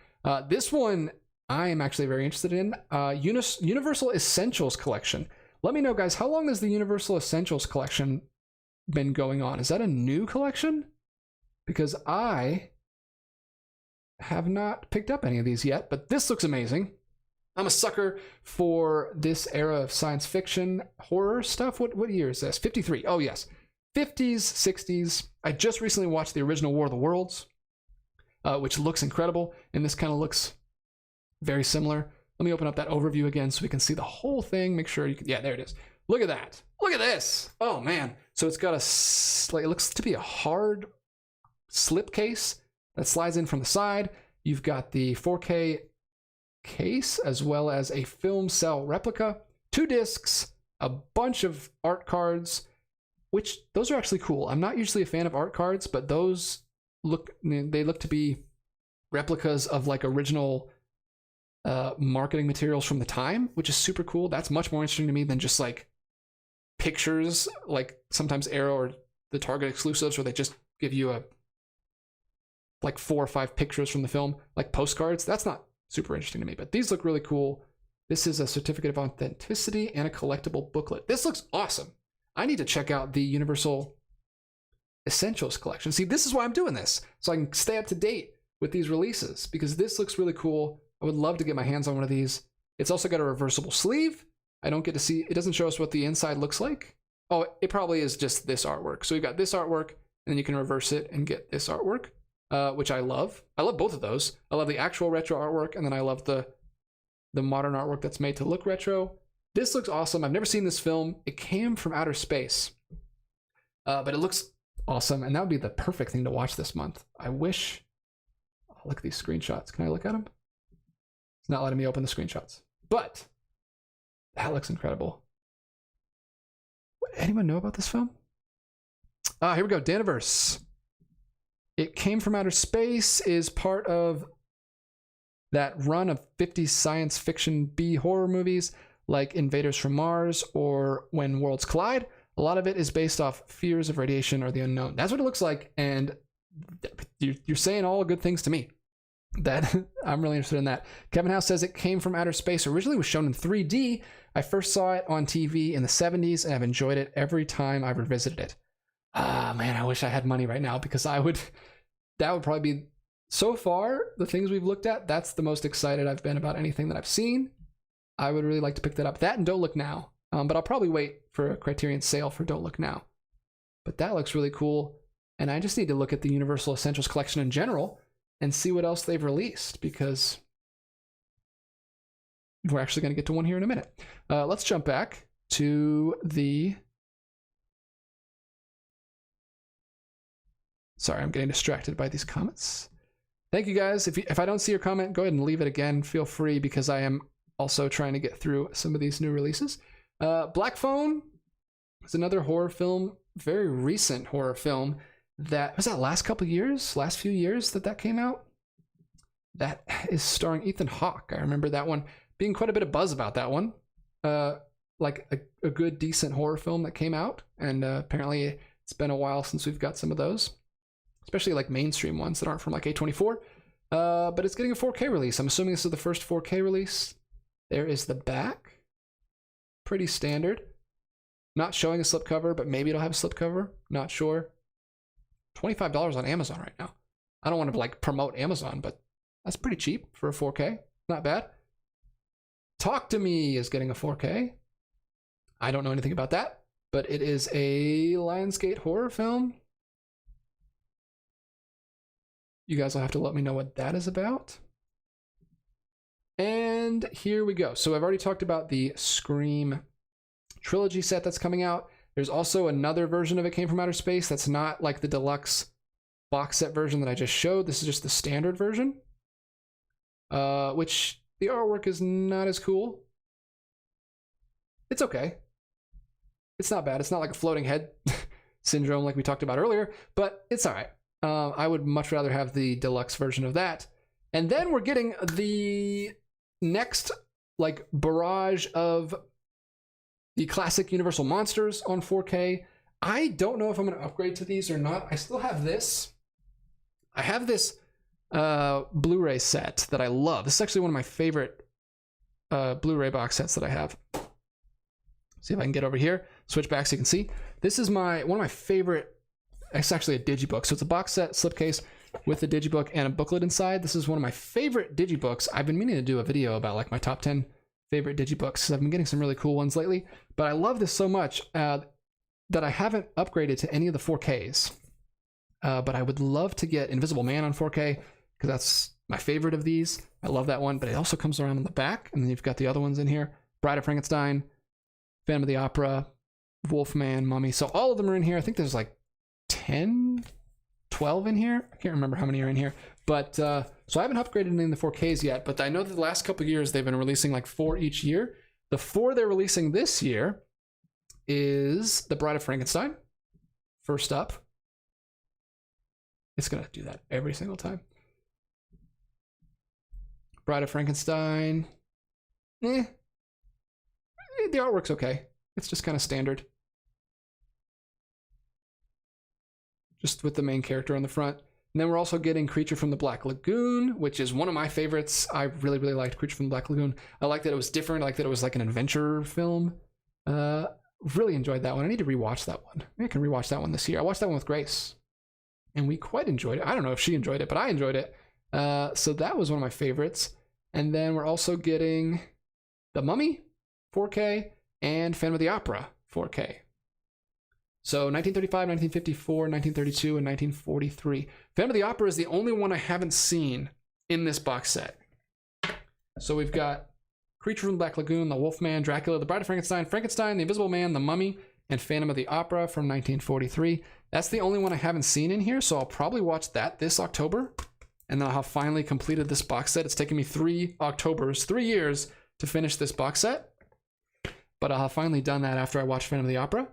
S1: This one I am actually very interested in. Universal Essentials Collection. Let me know, guys, how long has the Universal Essentials Collection been going on? Is that a new collection? Because I have not picked up any of these yet, but this looks amazing. I'm a sucker for this era of science fiction horror stuff. What year is this? 53. Oh, yes. 50s, 60s. I just recently watched the original War of the Worlds, which looks incredible, and this kind of looks very similar. Let me open up that overview again so we can see the whole thing. Make sure you can, yeah, there it is. Look at that. Look at this. Oh man. So it's got it looks to be a hard slip case that slides in from the side. You've got the 4K case as well as a film cell replica, 2 discs, a bunch of art cards, which those are actually cool. I'm not usually a fan of art cards, but those look to be replicas of like original marketing materials from the time, which is super cool. That's much more interesting to me than just like pictures, like sometimes Arrow or the Target exclusives where they just give you like 4 or 5 pictures from the film, like postcards. That's not super interesting to me, but these look really cool. This is a certificate of authenticity and a collectible booklet. This looks awesome. I need to check out the Universal Essentials collection. See, this is why I'm doing this, so I can stay up to date with these releases, because this looks really cool. I would love to get my hands on one of these. It's also got a reversible sleeve. I don't get to see, it doesn't show us what the inside looks like. Oh, it probably is just this artwork. So you've got this artwork, and then you can reverse it and get this artwork, which I love. I love both of those. I love the actual retro artwork, and then I love the modern artwork that's made to look retro. This looks awesome. I've never seen this film. It came from outer space, but it looks awesome, and that would be the perfect thing to watch this month. I wish. Oh, look at these screenshots. Can I look at them? It's not letting me open the screenshots, but that looks incredible. Anyone know about this film? Here we go. Daniverse. It Came from Outer Space is part of that run of 50 science fiction B horror movies like Invaders from Mars or When Worlds Collide. A lot of it is based off fears of radiation or the unknown. That's what it looks like, and you're saying all good things to me. That I'm really interested in that. Kevin House says It Came from Outer Space originally was shown in 3D. I first saw it on TV in the 70s, and I've enjoyed it every time I've revisited it. Ah, man, I wish I had money right now, because that would probably be, so far, the things we've looked at, that's the most excited I've been about anything that I've seen. I would really like to pick that up. That and Don't Look Now. But I'll probably wait for a Criterion sale for Don't Look Now. But that looks really cool. And I just need to look at the Universal Essentials collection in general and see what else they've released, because we're actually going to get to one here in a minute. Let's jump back to the... Sorry, I'm getting distracted by these comments. Thank you guys. If I don't see your comment, go ahead and leave it again. Feel free, because I am also trying to get through some of these new releases. Black Phone is another horror film, very recent horror film. That was that last few years that came out. That is starring Ethan Hawke. I remember that one being quite a bit of buzz about that one. Like a good, decent horror film that came out, and apparently it's been a while since we've got some of those, especially like mainstream ones that aren't from like A24. But it's getting a 4K release. I'm assuming this is the first 4K release. There is the back. Pretty standard. Not showing a slipcover, but maybe it'll have a slipcover. Not sure. $25 on Amazon right now. I don't want to like promote Amazon, but that's pretty cheap for a 4K. Not bad. Talk to Me is getting a 4K. I don't know anything about that, but it is a Lionsgate horror film. You guys will have to let me know what that is about. And here we go. So I've already talked about the Scream trilogy set that's coming out. There's also another version of It Came from Outer Space that's not like the deluxe box set version that I just showed. This is just the standard version, which the artwork is not as cool. It's okay. It's not bad. It's not like a floating head syndrome like we talked about earlier, but it's all right. I would much rather have the deluxe version of that. And then we're getting the next like barrage of the classic Universal Monsters on 4K. I don't know if I'm going to upgrade to these or not. I still have this. I have this Blu-ray set that I love. This is actually one of my favorite Blu-ray box sets that I have. See if I can get over here. Switch back so you can see. This is one of my favorite. It's actually a digibook. So it's a box set slipcase with a digibook and a booklet inside. This is one of my favorite digibooks. I've been meaning to do a video about like my top 10 favorite digibooks. I've been getting some really cool ones lately, but I love this so much that I haven't upgraded to any of the 4Ks. But I would love to get Invisible Man on 4K because that's my favorite of these. I love that one, but it also comes around in the back, and then you've got the other ones in here. Bride of Frankenstein, Phantom of the Opera, Wolfman, Mummy. So all of them are in here. I think there's like 10, 12 in here. I can't remember how many are in here. But so I haven't upgraded any in the 4Ks yet, but I know that the last couple of years they've been releasing like 4 each year. The 4 they're releasing this year is The Bride of Frankenstein. First up. It's going to do that every single time. Bride of Frankenstein. The artwork's okay. It's just kind of standard. Just with the main character on the front. And then we're also getting Creature from the Black Lagoon, which is one of my favorites. I really, really liked Creature from the Black Lagoon. I liked that it was different. I liked that it was like an adventure film. Really enjoyed that one. I need to rewatch that one. Maybe I can rewatch that one this year. I watched that one with Grace, and we quite enjoyed it. I don't know if she enjoyed it, but I enjoyed it. So that was one of my favorites. And then we're also getting The Mummy, 4K, and Phantom of the Opera, 4K. So 1935, 1954, 1932, and 1943. Phantom of the Opera is the only one I haven't seen in this box set. So we've got Creature from the Black Lagoon, The Wolfman, Dracula, The Bride of Frankenstein, Frankenstein, The Invisible Man, The Mummy, and Phantom of the Opera from 1943. That's the only one I haven't seen in here, so I'll probably watch that this October. And then I'll have finally completed this box set. It's taken me 3 Octobers, 3 years to finish this box set. But I'll have finally done that after I watch Phantom of the Opera.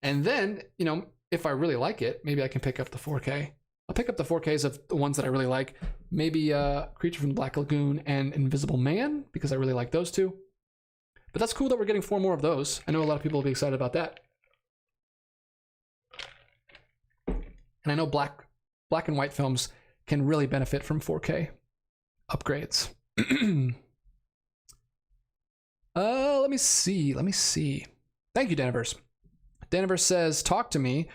S1: And then, you know, if I really like it, maybe I can pick up the 4K. I'll pick up the 4Ks of the ones that I really like. Maybe Creature from the Black Lagoon and Invisible Man, because I really like those two. But that's cool that we're getting 4 more of those. I know a lot of people will be excited about that. And I know black and white films can really benefit from 4K upgrades. Let me see. Thank you, Daniverse. Daniverse says, Talk to Me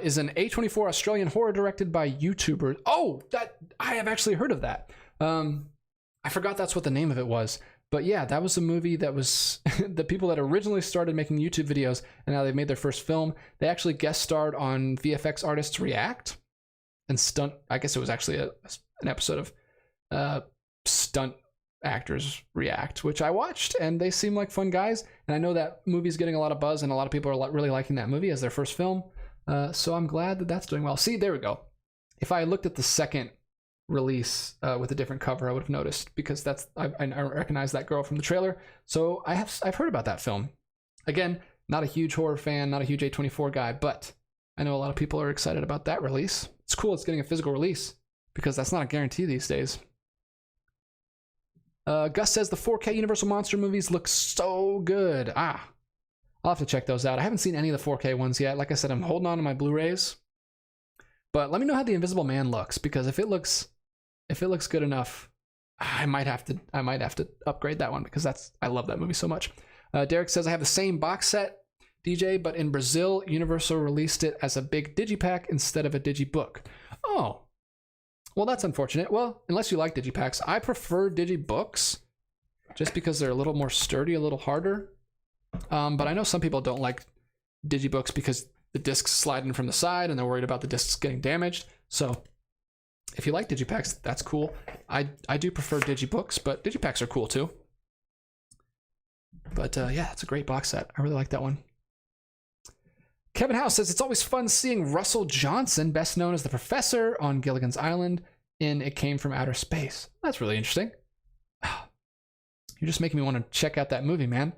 S1: is an A24 Australian horror directed by YouTubers. Oh, that I have actually heard of that. I forgot that's what the name of it was. But yeah, that was a movie that was the people that originally started making YouTube videos, and now they've made their first film. They actually guest starred on VFX Artists React and Stunt. I guess it was actually an episode of Stunt Actors React, which I watched, and they seem like fun guys. And I know that movie's getting a lot of buzz, and a lot of people are really liking that movie as their first film. So I'm glad that that's doing well. See, there we go. If I looked at the second release with a different cover, I would have noticed, because that's I recognize that girl from the trailer. So I've heard about that film. Again, not a huge horror fan, not a huge A24 guy, but I know a lot of people are excited about that release. It's cool it's getting a physical release, because that's not a guarantee these days. Gus says the 4K Universal Monster movies look so good. I'll have to check those out. I haven't seen any of the 4K ones yet. Like I said, I'm holding on to my Blu-rays. But let me know how the Invisible Man looks, because if it looks good enough, I might have to upgrade that one, because I love that movie so much. Derek says I have the same box set, DJ, but in Brazil, Universal released it as a big digipack instead of a digibook. Oh. Well, that's unfortunate. Well, unless you like digipacks, I prefer digibooks just because they're a little more sturdy, a little harder. But I know some people don't like digibooks because the discs slide in from the side and they're worried about the discs getting damaged. So if you like digipacks, that's cool. I do prefer digibooks, but digipacks are cool too. But yeah, it's a great box set. I really like that one. Kevin House says, it's always fun seeing Russell Johnson, best known as the Professor on Gilligan's Island in It Came from Outer Space. That's really interesting. You're just making me want to check out that movie, man.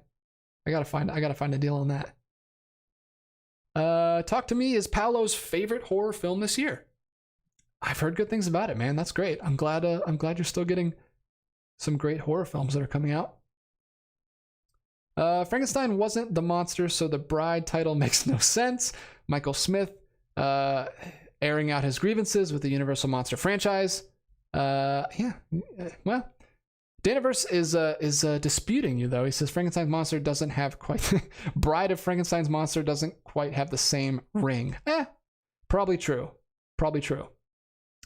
S1: I gotta find a deal on that. Talk to Me is Paolo's favorite horror film this year. I've heard good things about it, man. That's great. I'm glad you're still getting some great horror films that are coming out. Frankenstein wasn't the monster, so the Bride title makes no sense. Michael Smith airing out his grievances with the Universal Monster franchise. Yeah, well, Daniverse is disputing you, though. He says Frankenstein's monster doesn't have quite... Bride of Frankenstein's monster doesn't quite have the same ring. Probably true. Probably true.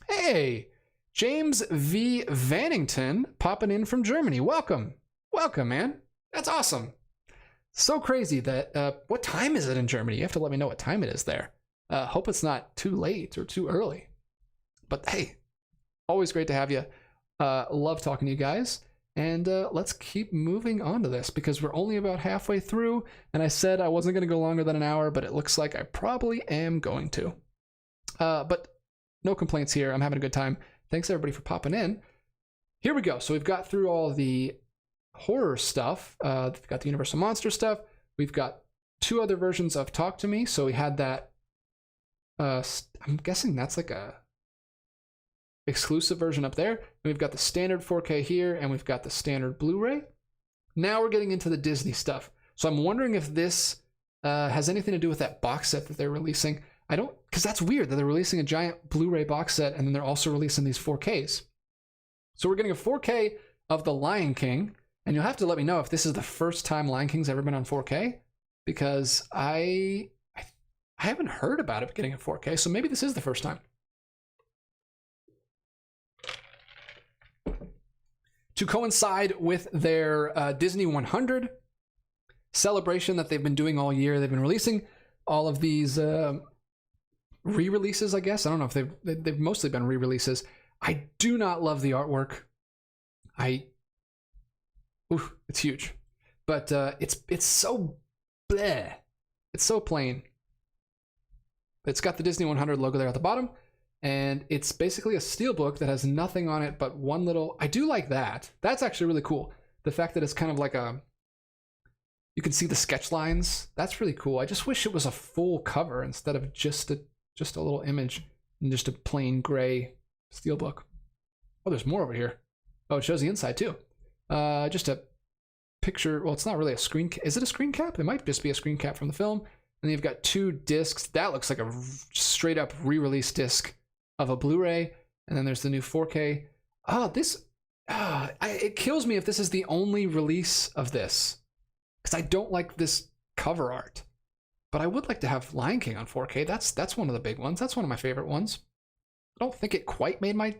S1: Hey, James V. Vannington popping in from Germany. Welcome. Welcome, man. That's awesome. So crazy that... what time is it in Germany? You have to let me know what time it is there. Hope it's not too late or too early. But hey, always great to have you. Love talking to you guys. And let's keep moving on to this because we're only about halfway through. And I said I wasn't going to go longer than an hour, but it looks like I probably am going to. But no complaints here. I'm having a good time. Thanks everybody for popping in. Here we go. So we've got through all the horror stuff. We've got the Universal Monster stuff. We've got 2 other versions of Talk to Me. So we had that. I'm guessing that's like a exclusive version up there. And we've got the standard 4K here, and we've got the standard Blu-ray. Now we're getting into the Disney stuff. So I'm wondering if this has anything to do with that box set that they're releasing. I don't, because that's weird that they're releasing a giant Blu-ray box set and then they're also releasing these 4Ks. So we're getting a 4K of The Lion King, and you'll have to let me know if this is the first time Lion King's ever been on 4K, because I haven't heard about it getting a 4K, so maybe this is the first time. To coincide with their Disney 100 celebration that they've been doing all year, they've been releasing all of these re-releases, I guess. I don't know if they've mostly been re-releases. I do not love the artwork. It's huge, but it's so bleh. It's so plain. It's got the Disney 100 logo there at the bottom, and it's basically a steelbook that has nothing on it but one little. I do like that. That's actually really cool. The fact that it's kind of like you can see the sketch lines. That's really cool. I just wish it was a full cover instead of just a little image and just a plain gray steelbook. Oh, there's more over here. Oh, it shows the inside too. Just a picture. Well, it's not really a screen. Is it a screen cap? It might just be a screen cap from the film. And then you've got 2 discs. That looks like a straight up re-release disc of a Blu-ray. And then there's the new 4K. It kills me if this is the only release of this, because I don't like this cover art. But I would like to have Lion King on 4K. That's one of the big ones. That's one of my favorite ones. I don't think it quite made my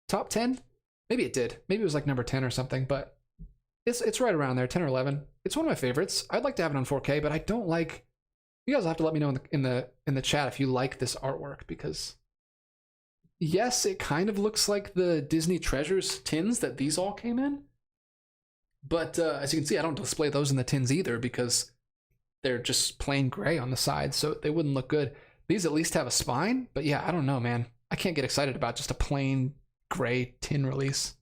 S1: top 10. Maybe it did. Maybe it was like number 10 or something, but it's right around there, 10 or 11. It's one of my favorites. I'd like to have it on 4K, but I don't like. You guys will have to let me know in the chat if you like this artwork, because yes, it kind of looks like the Disney Treasures tins that these all came in. But as you can see, I don't display those in the tins either because they're just plain gray on the side, so they wouldn't look good. These at least have a spine, but yeah, I don't know, man. I can't get excited about just a plain gray tin release.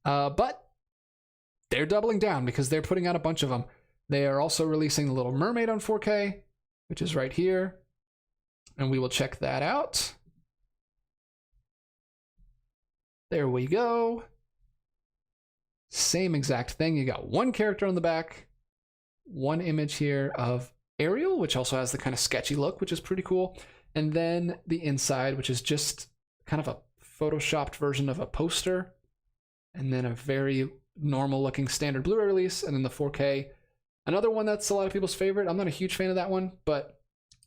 S1: But they're doubling down because they're putting out a bunch of them. They are also releasing The Little Mermaid on 4K, which is right here. And we will check that out. There we go. Same exact thing. You got 1 character on the back, 1 image here of Ariel, which also has the kind of sketchy look, which is pretty cool. And then the inside, which is just kind of a photoshopped version of a poster. And then a very normal looking standard Blu-ray release. And then the 4K. Another one that's a lot of people's favorite. I'm not a huge fan of that one, but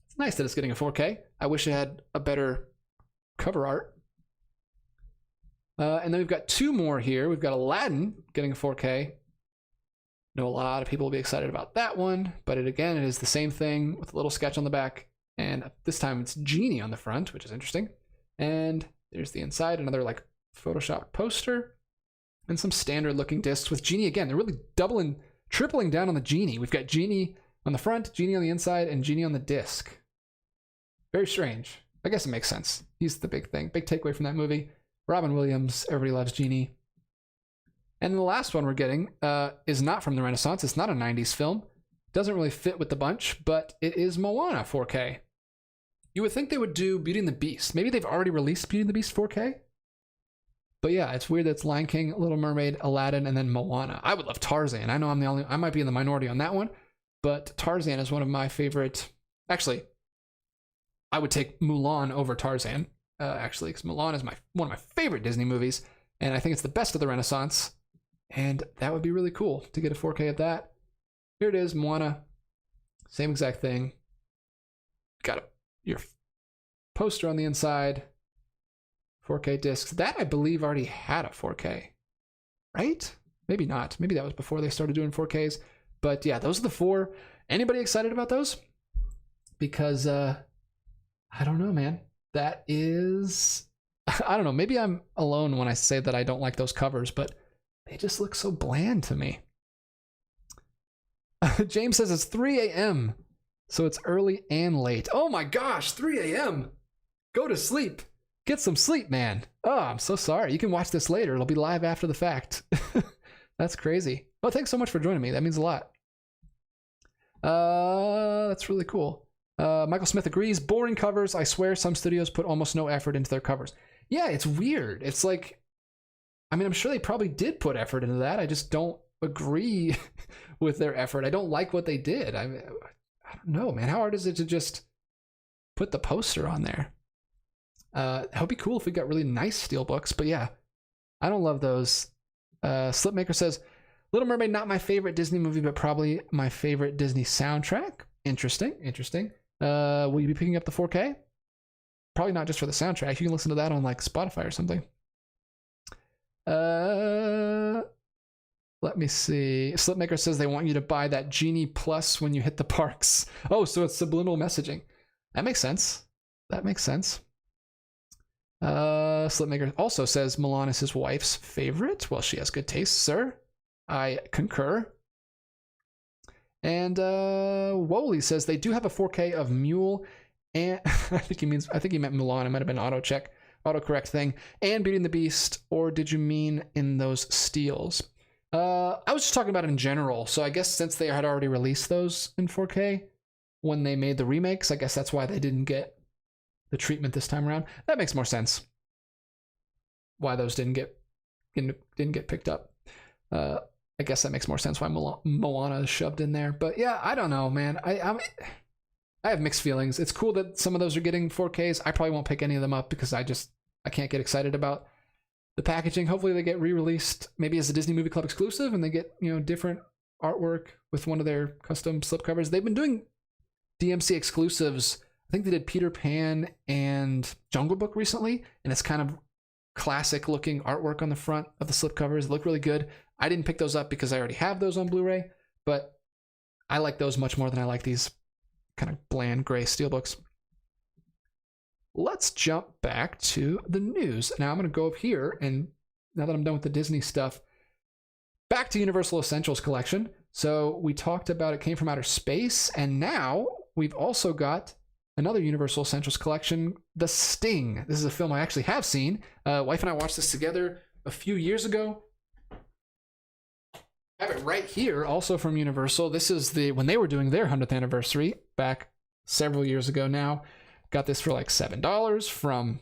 S1: it's nice that it's getting a 4K. I wish it had a better cover art. And then we've got 2 more here. We've got Aladdin getting a 4K. I know a lot of people will be excited about that one, but it is the same thing with a little sketch on the back. And this time it's Genie on the front, which is interesting. And there's the inside, another like Photoshop poster, and some standard looking discs with Genie again. They're really tripling down on the Genie. We've got Genie on the front, Genie on the inside, and Genie on the disc. Very strange. I guess it makes sense. He's the big thing. Big takeaway from that movie. Robin Williams, everybody loves Genie. And the last one we're getting is not from the Renaissance. It's not a 90s film. Doesn't really fit with the bunch, but it is Moana 4K. You would think they would do Beauty and the Beast. Maybe they've already released Beauty and the Beast 4K? But yeah, it's weird that it's Lion King, Little Mermaid, Aladdin, and then Moana. I would love Tarzan. I know I might be in the minority on that one, but Tarzan is one of my favorite. Actually, I would take Mulan over Tarzan, actually, because Mulan is one of my favorite Disney movies, and I think it's the best of the Renaissance, and that would be really cool to get a 4K of that. Here it is, Moana. Same exact thing. Got your poster on the inside. 4K discs. That, I believe, already had a 4K, right? Maybe not. Maybe that was before they started doing 4Ks. But yeah, those are the 4. Anybody excited about those? Because, I don't know, man. That is I don't know, maybe I'm alone when I say that I don't like those covers, but they just look so bland to me. James says it's 3 a.m., so it's early and late. Oh my gosh, 3 a.m. Go to sleep. Get some sleep, man. Oh, I'm so sorry. You can watch this later. It'll be live after the fact. That's crazy. Well, thanks so much for joining me. That means a lot. That's really cool. Michael Smith agrees. Boring covers. I swear some studios put almost no effort into their covers. Yeah, it's weird. It's like, I mean, I'm sure they probably did put effort into that. I just don't agree with their effort. I don't like what they did. I don't know, man. How hard is it to just put the poster on there? That would be cool if we got really nice steelbooks, but yeah, I don't love those. Slipmaker says, Little Mermaid, not my favorite Disney movie, but probably my favorite Disney soundtrack. Interesting. Will you be picking up the 4K? Probably not just for the soundtrack. You can listen to that on like Spotify or something. Let me see. Slipmaker says they want you to buy that Genie Plus when you hit the parks. Oh, so it's subliminal messaging. That makes sense. Slipmaker also says Milan is his wife's favorite. Well, she has good taste, sir. I concur. And Woley says they do have a 4K of Mule, and I think he meant Milan. It might have been autocorrect thing, and Beauty and the Beast. Or did you mean in those steals? I was just talking about it in general. So I guess since they had already released those in 4K when they made the remakes, I guess that's why they didn't get the treatment this time around. That makes more sense. Why those didn't get picked up. I guess that makes more sense why Moana is shoved in there. But yeah, I don't know, man. I have mixed feelings. It's cool that some of those are getting 4Ks. I probably won't pick any of them up because I can't get excited about the packaging. Hopefully they get re-released maybe as a Disney Movie Club exclusive and they get, different artwork with one of their custom slipcovers. They've been doing DMC exclusives. I think they did Peter Pan and Jungle Book recently, and it's kind of classic looking artwork on the front of the slipcovers. They look really good. I didn't pick those up because I already have those on Blu-ray, but I like those much more than I like these kind of bland gray steelbooks. Let's jump back to the news. Now I'm going to go up here, and now that I'm done with the Disney stuff, back to Universal Essentials Collection. So we talked about It Came From Outer Space, and now we've also got another Universal Essentials collection, The Sting. This is a film I actually have seen. Wife and I watched this together a few years ago. I have it right here, also from Universal. This is when they were doing their 100th anniversary back several years ago now. Got this for like $7 from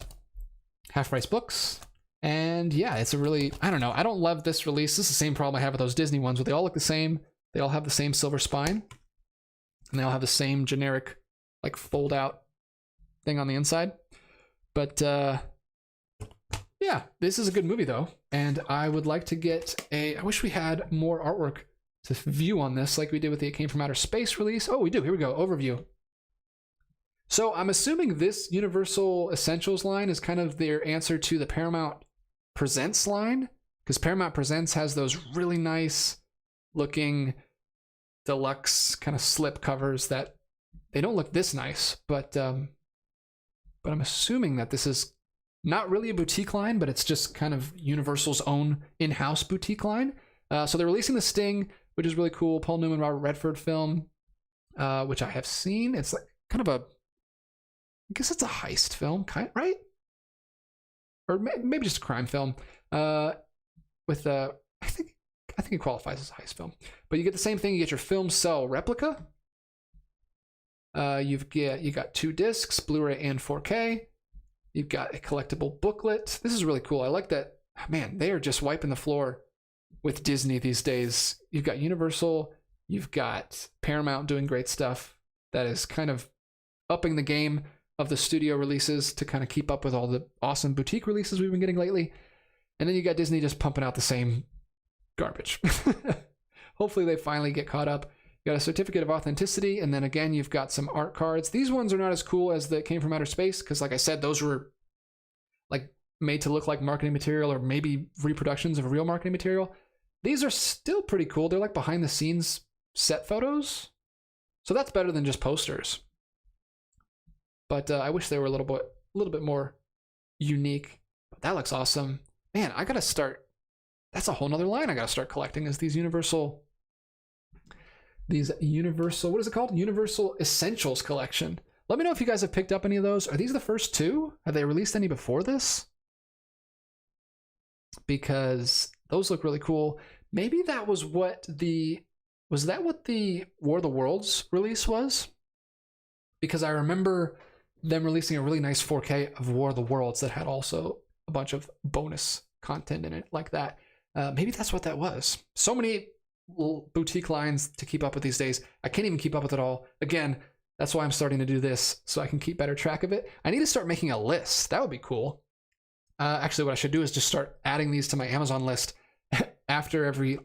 S1: Half Price Books. And yeah, it's a really, I don't know. I don't love this release. This is the same problem I have with those Disney ones, where they all look the same. They all have the same silver spine. And they all have the same generic like fold out thing on the inside. But yeah, this is a good movie though. And I would like to get I wish we had more artwork to view on this like we did with the It Came From Outer Space release. Oh, we do. Here we go. Overview. So I'm assuming this Universal Essentials line is kind of their answer to the Paramount Presents line, because Paramount Presents has those really nice looking deluxe kind of slip covers that they don't look this nice, but I'm assuming that this is not really a boutique line, but it's just kind of Universal's own in-house boutique line. So they're releasing The Sting, which is really cool. Paul Newman, Robert Redford film, which I have seen. It's like kind of I guess it's a heist film, right? Or maybe just a crime film. I think it qualifies as a heist film. But you get the same thing. You get your film cell replica. You got 2 discs, Blu-ray and 4K. You've got a collectible booklet. This is really cool. I like that. Man, they are just wiping the floor with Disney these days. You've got Universal. You've got Paramount doing great stuff that is kind of upping the game of the studio releases to kind of keep up with all the awesome boutique releases we've been getting lately. And then you got Disney just pumping out the same garbage. Hopefully they finally get caught up. You got a certificate of authenticity, and then again, you've got some art cards. These ones are not as cool as the Came From Outer Space, because like I said, those were like made to look like marketing material or maybe reproductions of real marketing material. These are still pretty cool. They're like behind the scenes set photos. So that's better than just posters. But I wish they were a little bit more unique That looks awesome. Man, I gotta start. That's a whole nother line I gotta start collecting, is these Universal, what is it called? Universal Essentials collection. Let me know if you guys have picked up any of those. Are these the first two? Have they released any before this? Because those look really cool. Maybe that was what the War of the Worlds release was? Because I remember them releasing a really nice 4K of War of the Worlds that had also a bunch of bonus content in it like that. Maybe that's what that was. So many little boutique lines to keep up with these days. I can't even keep up with it all. Again, that's why I'm starting to do this, so I can keep better track of it. I need to start making a list. That would be cool. Actually, what I should do is just start adding these to my Amazon list after every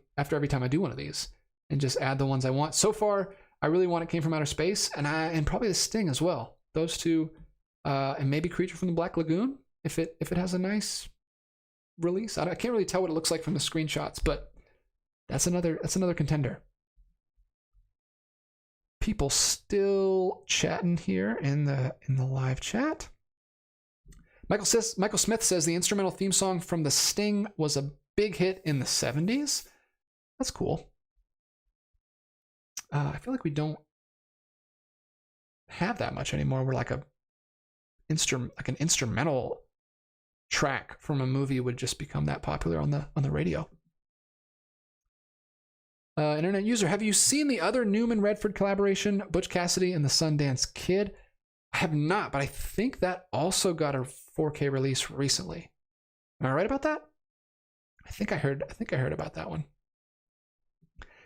S1: time I do one of these, and just add the ones I want. So far, I really want It Came from Outer Space, and probably The Sting as well. Those two, and maybe Creature from the Black Lagoon if it has a nice release. I can't really tell what it looks like from the screenshots, but that's another contender. People still chatting here in the live chat. Michael Smith says the instrumental theme song from The Sting was a big hit in the 70s. That's cool. I feel like we don't have that much anymore. We're like an instrumental track from a movie would just become that popular on the radio. Internet user, have you seen the other Newman Redford collaboration, Butch Cassidy and the Sundance Kid? I have not, but I think that also got a 4K release recently. Am I right about that? I think I heard about that one.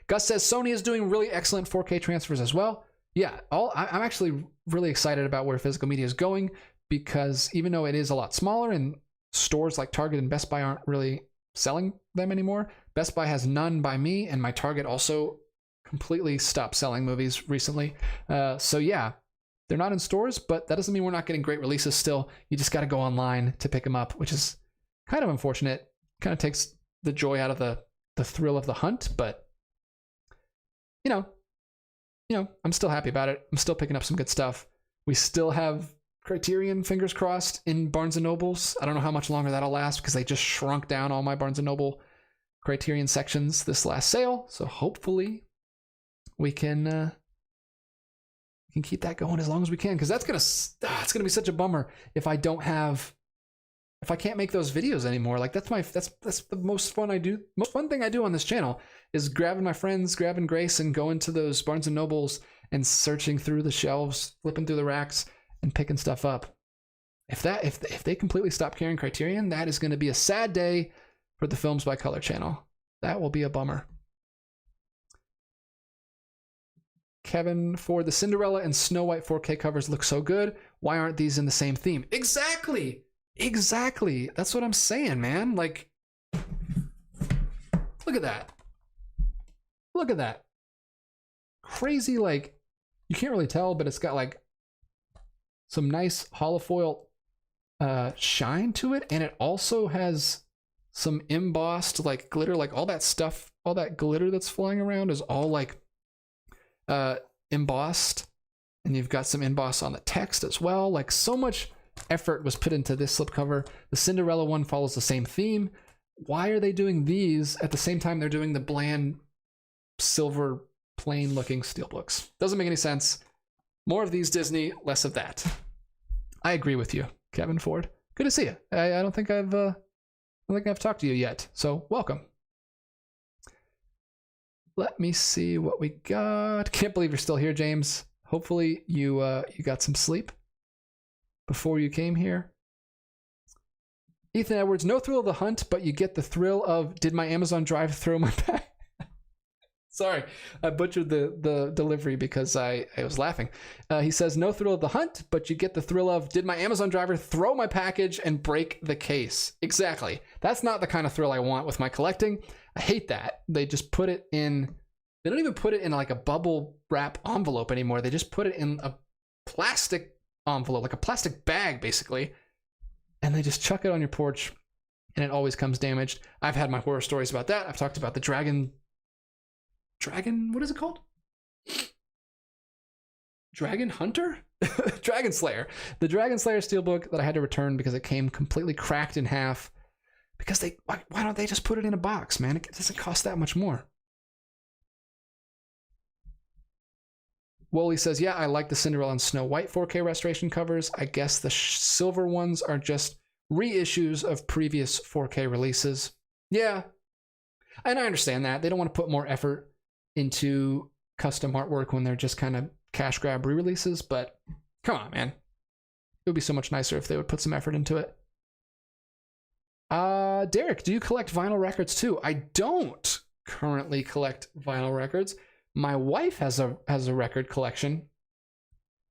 S1: Gus says Sony is doing really excellent 4K transfers as well. Yeah, I'm actually really excited about where physical media is going, because even though it is a lot smaller and stores like Target and Best Buy aren't really selling them anymore, Best Buy has none by me, and my Target also completely stopped selling movies recently. So yeah, they're not in stores, but that doesn't mean we're not getting great releases still. You just got to go online to pick them up, which is kind of unfortunate. Kind of takes the joy out of the thrill of the hunt, but you know, I'm still happy about it. I'm still picking up some good stuff. We still have Criterion, fingers crossed, in Barnes & Nobles. I don't know how much longer that'll last, because they just shrunk down all my Barnes & Noble Criterion sections this last sale. So hopefully we can keep that going as long as we can, because it's gonna be such a bummer if I can't make those videos anymore. Like that's the most fun I do. Most fun thing I do on this channel is grabbing my friends, grabbing Grace, and going to those Barnes & Nobles and searching through the shelves, flipping through the racks, and picking stuff up. If they completely stop carrying Criterion, that is going to be a sad day for the Films by Color channel. That will be a bummer. Kevin, for the Cinderella and Snow White 4K covers look so good. Why aren't these in the same theme? Exactly. That's what I'm saying, man. Like, look at that. Crazy, like, you can't really tell, but it's got like some nice holofoil shine to it, and it also has some embossed like glitter, like all that stuff, all that glitter that's flying around is all like embossed, and you've got some emboss on the text as well. Like, so much effort was put into this slipcover. The Cinderella one follows the same theme. Why are they doing these at the same time they're doing the bland silver plain looking steelbooks? Doesn't make any sense. More of these, Disney, less of that. I agree with you, Kevin Ford. Good to see you. I don't think I've talked to you yet, so welcome. Let me see what we got. Can't believe you're still here, James. Hopefully you got some sleep before you came here. Ethan Edwards, no thrill of the hunt, but you get the thrill of, did my Amazon Drive throw my bag? Sorry, I butchered the delivery because I was laughing. He says, no thrill of the hunt, but you get the thrill of, did my Amazon driver throw my package and break the case? Exactly. That's not the kind of thrill I want with my collecting. I hate that. They just put it in, they don't even put it in like a bubble wrap envelope anymore. They just put it in a plastic envelope, like a plastic bag, basically. And they just chuck it on your porch, and it always comes damaged. I've had my horror stories about that. I've talked about the dragon, what is it called? Dragon Hunter? Dragon Slayer. The Dragon Slayer Steelbook that I had to return because it came completely cracked in half. Because why don't they just put it in a box, man? It doesn't cost that much more. Willy says, yeah, I like the Cinderella and Snow White 4K restoration covers. I guess the silver ones are just reissues of previous 4K releases. Yeah, and I understand that. They don't want to put more effort into custom artwork when they're just kind of cash grab re-releases, but come on, man. It would be so much nicer if they would put some effort into it. Derek, do you collect vinyl records too? I don't currently collect vinyl records. My wife has a record collection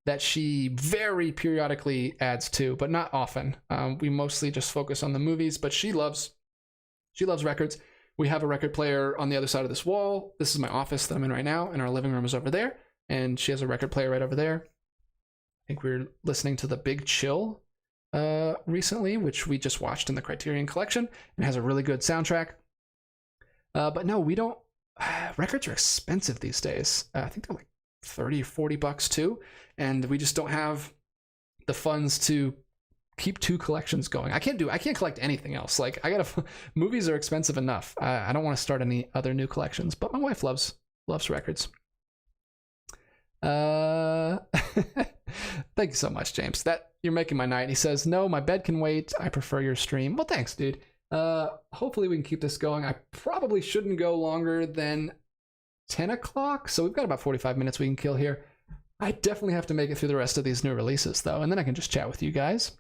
S1: that she very periodically adds to, but not often. We mostly just focus on the movies, but she loves records. We have a record player on the other side of this wall. This is my office that I'm in right now, and our living room is over there, and she has a record player right over there. I think we were listening to The Big Chill recently, which we just watched in the Criterion collection, and has a really good soundtrack. But no, we don't. Records are expensive these days. I think they're like 30 or 40 bucks too, and we just don't have the funds to keep two collections going. I can't collect anything else. Like movies are expensive enough. I don't want to start any other new collections, but my wife loves records. Thank you so much, James. That you're making my night. He says, no, my bed can wait. I prefer your stream. Well, thanks, dude. Hopefully we can keep this going. I probably shouldn't go longer than 10 o'clock, so we've got about 45 minutes we can kill here. I definitely have to make it through the rest of these new releases, though, and then I can just chat with you guys.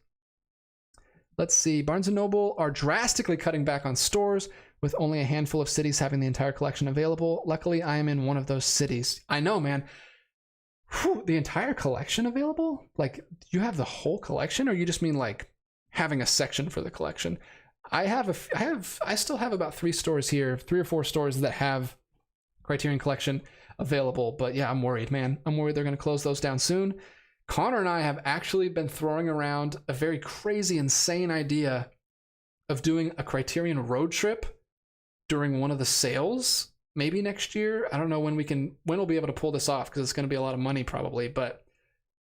S1: Let's see. Barnes & Noble are drastically cutting back on stores, with only a handful of cities having the entire collection available. Luckily, I am in one of those cities. I know, man. Whew, the entire collection available? Like, you have the whole collection, or you just mean like having a section for the collection? I still have about 3 or 4 stores that have Criterion Collection available, but yeah, I'm worried, man. I'm worried they're going to close those down soon. Connor and I have actually been throwing around a very crazy, insane idea of doing a Criterion road trip during one of the sales, maybe next year. I don't know when we'll be able to pull this off, because it's going to be a lot of money probably, but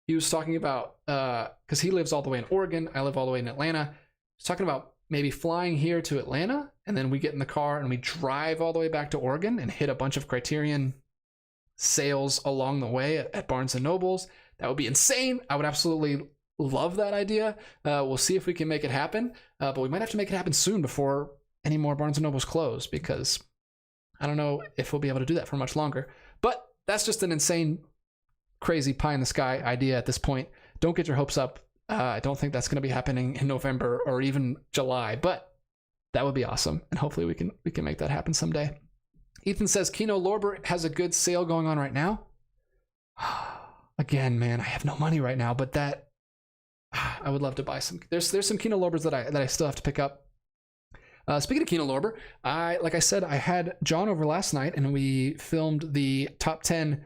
S1: he was talking about, because he lives all the way in Oregon, I live all the way in Atlanta. He's talking about maybe flying here to Atlanta, and then we get in the car and we drive all the way back to Oregon and hit a bunch of Criterion sales along the way at Barnes & Noble's. That would be insane. I would absolutely love that idea. We'll see if we can make it happen, but we might have to make it happen soon before any more Barnes & Noble's close, because I don't know if we'll be able to do that for much longer. But that's just an insane, crazy pie-in-the-sky idea at this point. Don't get your hopes up. I don't think that's going to be happening in November or even July, but that would be awesome, and hopefully we can make that happen someday. Ethan says Kino Lorber has a good sale going on right now. Again, man, I have no money right now, but that I would love to buy some. There's some Kino Lorbers that I still have to pick up. Speaking of Kino Lorber, like I said, I had John over last night, and we filmed the top 10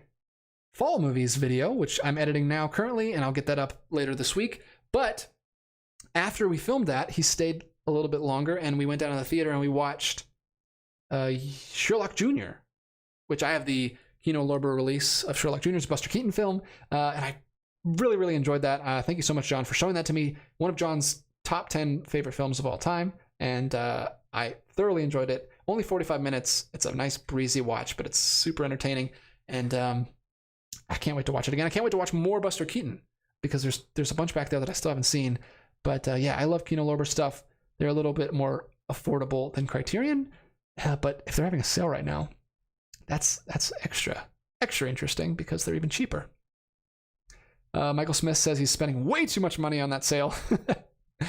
S1: fall movies video, which I'm editing now currently, and I'll get that up later this week. But after we filmed that, he stayed a little bit longer, and we went down to the theater and we watched Sherlock Jr., which I have the Kino Lorber release of Sherlock Jr.'s Buster Keaton film, and I really, really enjoyed that. Thank you so much, John, for showing that to me. One of John's top 10 favorite films of all time, and I thoroughly enjoyed it. Only 45 minutes. It's a nice, breezy watch, but it's super entertaining, and I can't wait to watch it again. I can't wait to watch more Buster Keaton, because there's a bunch back there that I still haven't seen. But yeah, I love Kino Lorber stuff. They're a little bit more affordable than Criterion, but if they're having a sale right now, that's extra interesting, because they're even cheaper. Michael Smith says he's spending way too much money on that sale. Oh,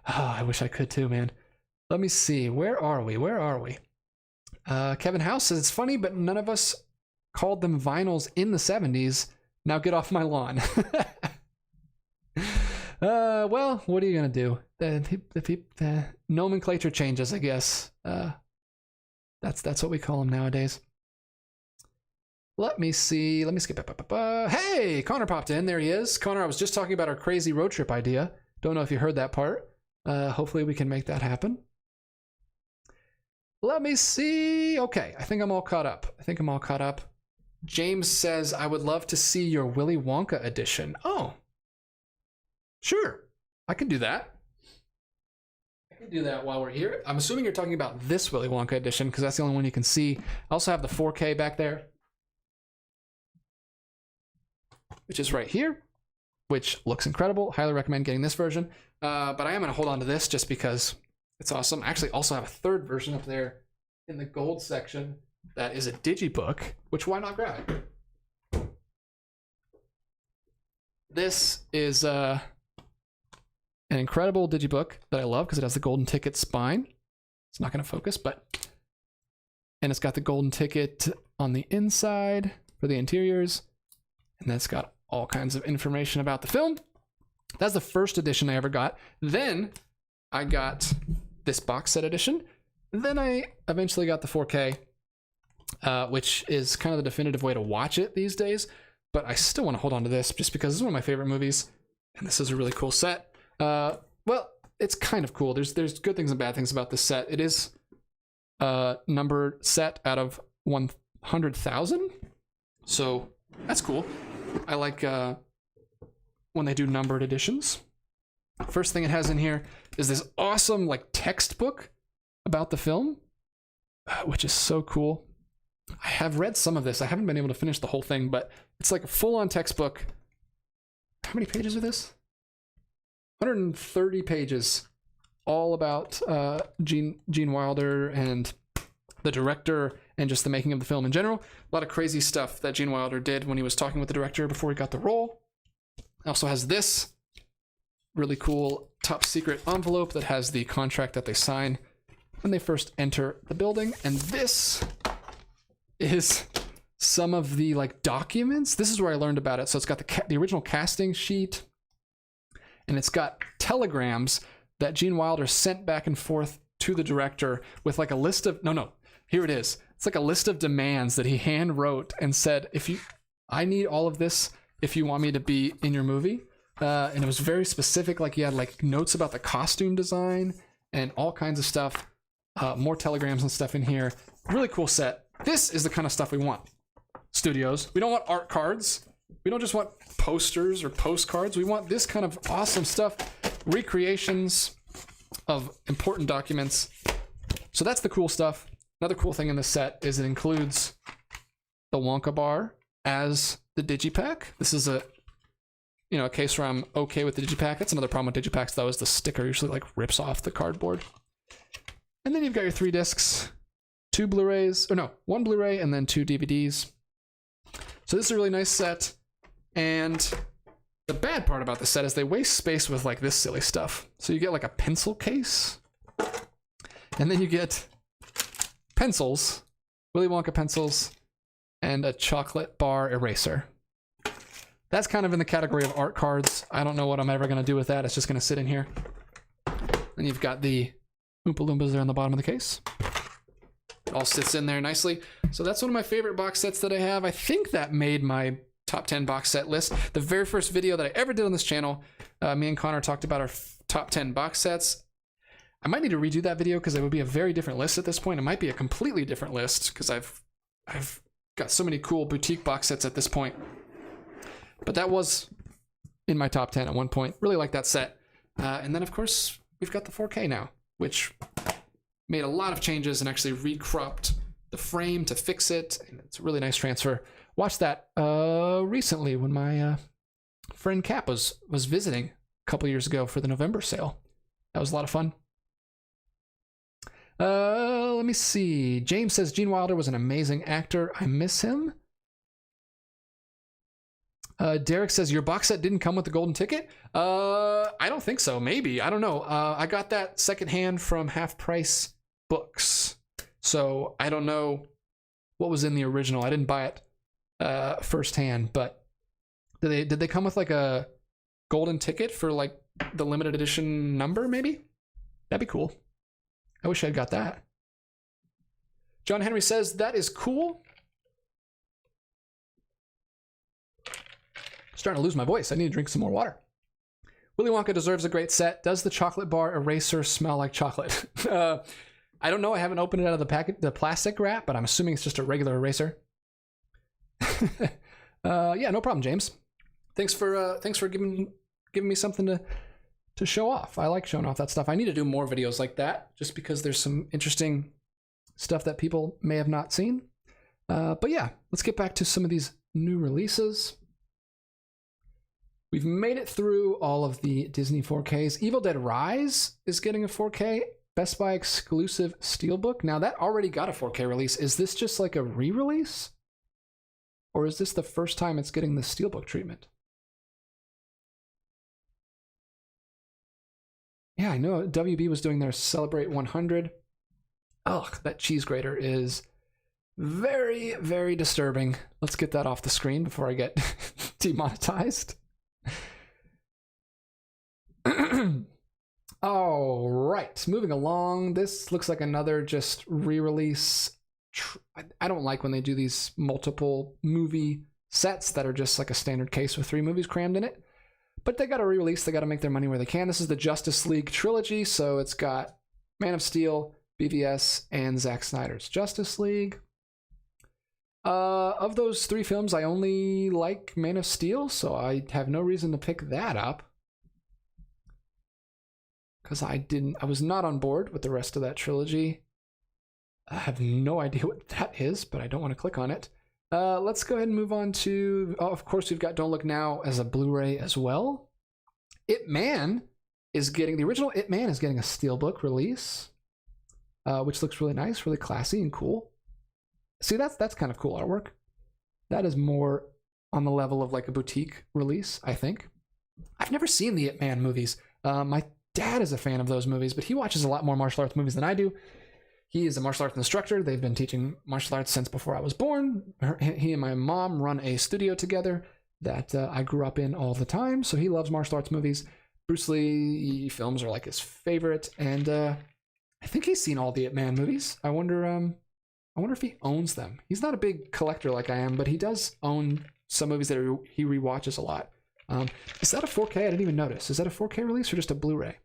S1: I wish I could too, man. Let me see. Where are we? Kevin House says it's funny, but none of us called them vinyls in the 70s. Now get off my lawn. Well, what are you gonna do? The nomenclature changes, I guess. That's what we call them nowadays. Let me see. Let me skip it. Hey, Connor popped in. There he is. Connor, I was just talking about our crazy road trip idea. Don't know if you heard that part. Hopefully we can make that happen. Let me see. Okay, I think I'm all caught up. James says, I would love to see your Willy Wonka edition. Oh, sure. I can do that. I can do that while we're here. I'm assuming you're talking about this Willy Wonka edition because that's the only one you can see. I also have the 4K back there, which is right here, which looks incredible. Highly recommend getting this version. But I am going to hold on to this just because it's awesome. I actually also have a third version up there in the gold section that is a digibook, which why not grab it? This is an incredible digibook that I love because it has the golden ticket spine. It's not going to focus, and it's got the golden ticket on the inside for the interiors, and then it's got all kinds of information about the film. That's the first edition I ever got. Then I got this box set edition. Then I eventually got the 4K, which is kind of the definitive way to watch it these days. But I still want to hold on to this just because this is one of my favorite movies, and this is a really cool set. Well, it's kind of cool. There's good things and bad things about this set. It is a numbered set out of 100,000, so that's cool. I like when they do numbered editions. First thing it has in here is this awesome like textbook about the film, which is so cool. I have read some of this. I haven't been able to finish the whole thing, but it's like a full-on textbook. How many pages are this? 130 pages, all about Gene Wilder and the director and just the making of the film in general. A lot of crazy stuff that Gene Wilder did when he was talking with the director before he got the role. It also has this really cool top secret envelope that has the contract that they sign when they first enter the building. And this is some of the like documents. This is where I learned about it. So it's got the original casting sheet, and it's got telegrams that Gene Wilder sent back and forth to the director with like a list of, here it is. It's like a list of demands that he hand wrote and said, I need all of this if you want me to be in your movie. And it was very specific. Like he had like notes about the costume design and all kinds of stuff. More telegrams and stuff in here. Really cool set. This is the kind of stuff we want. Studios. We don't want art cards. We don't just want posters or postcards. We want this kind of awesome stuff. Recreations of important documents. So that's the cool stuff. Another cool thing in this set is it includes the Wonka bar as the digipack. This is a case where I'm okay with the digipack. That's another problem with digipacks though, is the sticker usually like rips off the cardboard. And then you've got your 3 discs, 2 Blu-rays, or no, 1 Blu-ray and then 2 DVDs. So this is a really nice set. And the bad part about the set is they waste space with like this silly stuff. So you get like a pencil case, and then you get pencils, Willy Wonka pencils, and a chocolate bar eraser. That's kind of in the category of art cards. I don't know what I'm ever going to do with that. It's just going to sit in here. And you've got the Oompa Loompas there on the bottom of the case. It all sits in there nicely. So that's one of my favorite box sets that I have. I think that made my top 10 box set list. The very first video that I ever did on this channel, me and Connor talked about our top 10 box sets. I might need to redo that video because it would be a very different list at this point. It might be a completely different list because I've got so many cool boutique box sets at this point. But that was in my top 10 at one point. Really like that set. And then, of course, we've got the 4K now, which made a lot of changes and actually recropped the frame to fix it. And it's a really nice transfer. Watched that recently when my friend Cap was visiting a couple years ago for the November sale. That was a lot of fun. Let me see. James says Gene Wilder was an amazing actor. I miss him. Derek says your box set didn't come with the golden ticket. I don't think so. Maybe. I don't know. I got that secondhand from Half Price Books, so I don't know what was in the original. I didn't buy it firsthand, but did they come with like a golden ticket for like the limited edition number? Maybe that'd be cool. I wish I'd got that. John Henry says that is cool. Starting to lose my voice. I need to drink some more water. Willy Wonka deserves a great set. Does the chocolate bar eraser smell like chocolate? I don't know. I haven't opened it out of the plastic wrap, but I'm assuming it's just a regular eraser. Yeah, no problem, James. Thanks for giving me something to show off. I like showing off that stuff. I need to do more videos like that, just because there's some interesting stuff that people may have not seen. But yeah, let's get back to some of these new releases. We've made it through all of the Disney 4Ks. Evil Dead Rise is getting a 4K Best Buy exclusive SteelBook. Now that already got a 4K release. Is this just like a re-release? Or is this the first time it's getting the SteelBook treatment? Yeah, I know WB was doing their Celebrate 100. Ugh, that cheese grater is very, very disturbing. Let's get that off the screen before I get demonetized. All right, moving along. This looks like another just re-release. I don't like when they do these multiple movie sets that are just like a standard case with 3 movies crammed in it. But they got to re-release. They got to make their money where they can. This is the Justice League trilogy, so it's got Man of Steel, BVS, and Zack Snyder's Justice League. Of those 3 films, I only like Man of Steel, so I have no reason to pick that up. Because I was not on board with the rest of that trilogy. I have no idea what that is, but I don't want to click on it. Let's go ahead and move on to, of course, we've got Don't Look Now as a Blu-ray as well. Ip Man is getting, the original Ip Man is getting a SteelBook release, which looks really nice, really classy and cool. See, that's kind of cool artwork. That is more on the level of like a boutique release, I think. I've never seen the Ip Man movies. My dad is a fan of those movies, but he watches a lot more martial arts movies than I do. He is a martial arts instructor. They've been teaching martial arts since before I was born. He and my mom run a studio together that I grew up in all the time, so he loves martial arts movies. Bruce Lee films are like his favorite, and I think he's seen all the Ip Man movies. I wonder if he owns them. He's not a big collector like I am, but he does own some movies that he rewatches a lot. Is that a 4K? I didn't even notice. Is that a 4K release or just a Blu-ray?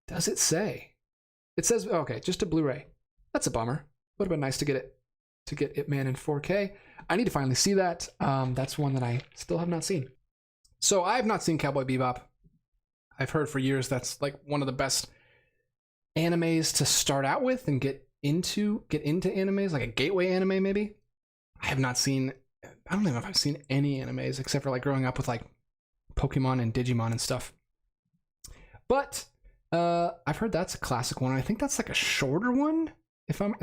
S1: Does it say? It says, okay, just a Blu-ray. That's a bummer. Would have been nice to get Ip Man in 4K. I need to finally see that. That's one that I still have not seen. So I have not seen Cowboy Bebop. I've heard for years that's like one of the best animes to start out with and get into animes, like a gateway anime maybe. I have not seen, I don't even know if I've seen any animes except for like growing up with like Pokemon and Digimon and stuff. But I've heard that's a classic one. I think that's like a shorter one, if I'm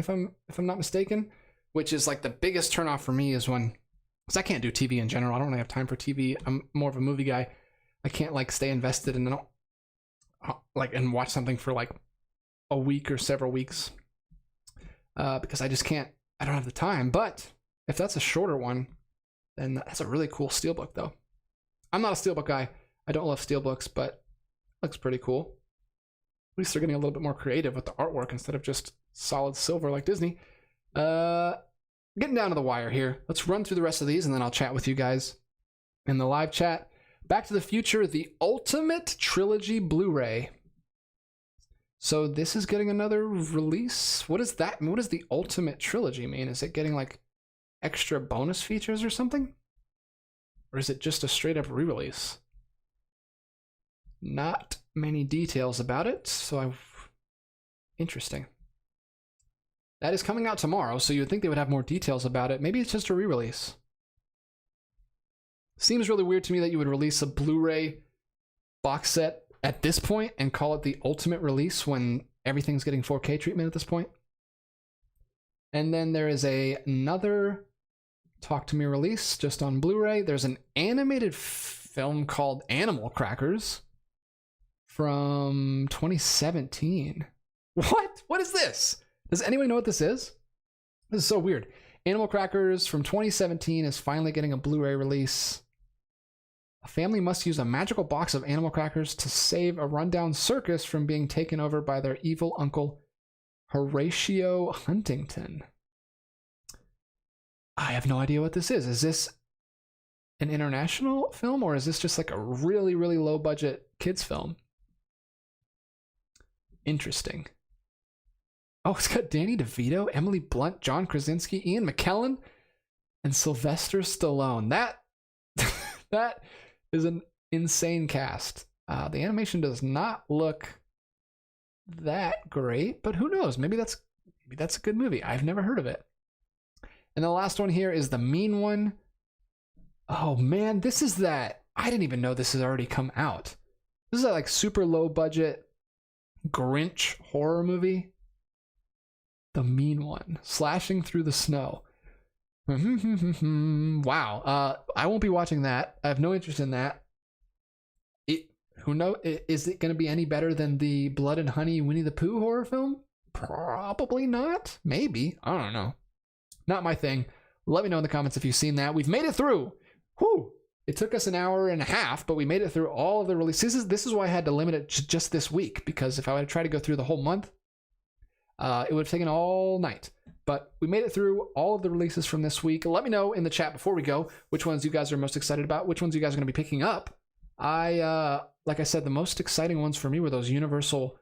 S1: not mistaken, which is like the biggest turnoff for me is when, because I can't do TV in general. I don't really have time for TV. I'm more of a movie guy. I can't like stay invested and and watch something for like a week or several weeks because I just can't. I don't have the time. But if that's a shorter one, then that's a really cool SteelBook though. I'm not a SteelBook guy. I don't love SteelBooks, but it looks pretty cool. At least they're getting a little bit more creative with the artwork instead of just solid silver like Disney. Getting down to the wire here. Let's run through the rest of these and then I'll chat with you guys in the live chat. Back to the Future, the Ultimate Trilogy Blu-ray. So this is getting another release. What is that? What does the Ultimate Trilogy mean? Is it getting like extra bonus features or something? Or is it just a straight up re-release? Not many details about it, so interesting. That is coming out tomorrow, so you would think they would have more details about it. Maybe it's just a re-release. Seems really weird to me that you would release a Blu-ray box set at this point and call it the ultimate release when everything's getting 4K treatment at this point. And then there is another Talk to Me release just on Blu-ray. There's an animated film called Animal Crackers from 2017. What? What is this? Does anyone know what this is? This is so weird. Animal Crackers from 2017 is finally getting a Blu-ray release. A family must use a magical box of animal crackers to save a rundown circus from being taken over by their evil uncle, Horatio Huntington. I have no idea what this is. Is this an international film or is this just like a really, really low budget kids film? Interesting. Oh, it's got Danny DeVito, Emily Blunt, John Krasinski, Ian McKellen. and Sylvester Stallone. That is an insane cast. The animation does not look that great, but who knows? Maybe that's a good movie. I've never heard of it. And the last one here is The Mean One. Oh man, this is that. I didn't even know this has already come out. This is a like super low budget Grinch horror movie. The Mean One, slashing through the snow. Wow. I won't be watching that. I have no interest in that. Who knows? Is it going to be any better than the Blood and Honey Winnie the Pooh horror film? Probably not. Maybe. I don't know. Not my thing. Let me know in the comments if you've seen that. We've made it through. Whew. It took us an hour and a half, but we made it through all of the releases. This is why I had to limit it to just this week, because if I would try to go through the whole month, it would have taken all night. But we made it through all of the releases from this week. Let me know in the chat before we go which ones you guys are most excited about, which ones you guys are going to be picking up. Like I said, the most exciting ones for me were those Universal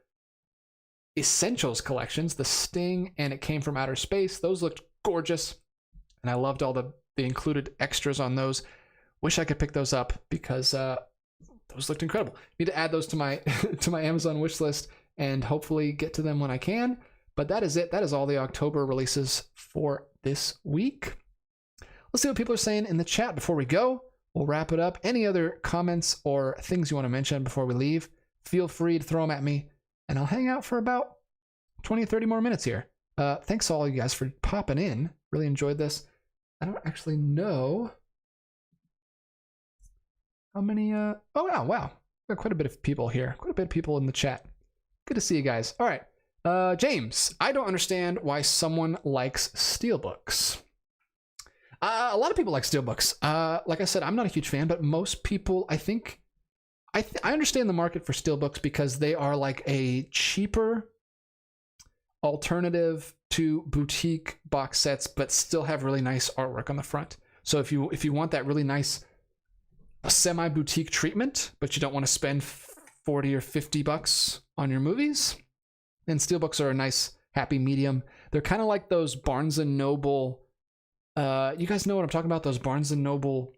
S1: Essentials collections, the Sting and It Came from Outer Space. Those looked gorgeous, and I loved all the included extras on those. Wish I could pick those up because those looked incredible. Need to add those to my to my Amazon wish list and hopefully get to them when I can. But that is it. That is all the October releases for this week. Let's see what people are saying in the chat before we go. We'll wrap it up. Any other comments or things you want to mention before we leave, feel free to throw them at me, and I'll hang out for about 20 or 30 more minutes here. Thanks to all you guys for popping in. Really enjoyed this. I don't actually know how many... Oh, wow. Got quite a bit of people here. Quite a bit of people in the chat. Good to see you guys. All right. James, I don't understand why someone likes SteelBooks. A lot of people like SteelBooks. Like I said, I'm not a huge fan, but most people, I think, I understand the market for SteelBooks because they are like a cheaper alternative to boutique box sets, but still have really nice artwork on the front. So if you want that really nice semi-boutique treatment, but you don't want to spend 40 or 50 bucks on your movies, then SteelBooks are a nice happy medium. They're kind of like those Barnes & Noble... you guys know what I'm talking about? Those Barnes & Noble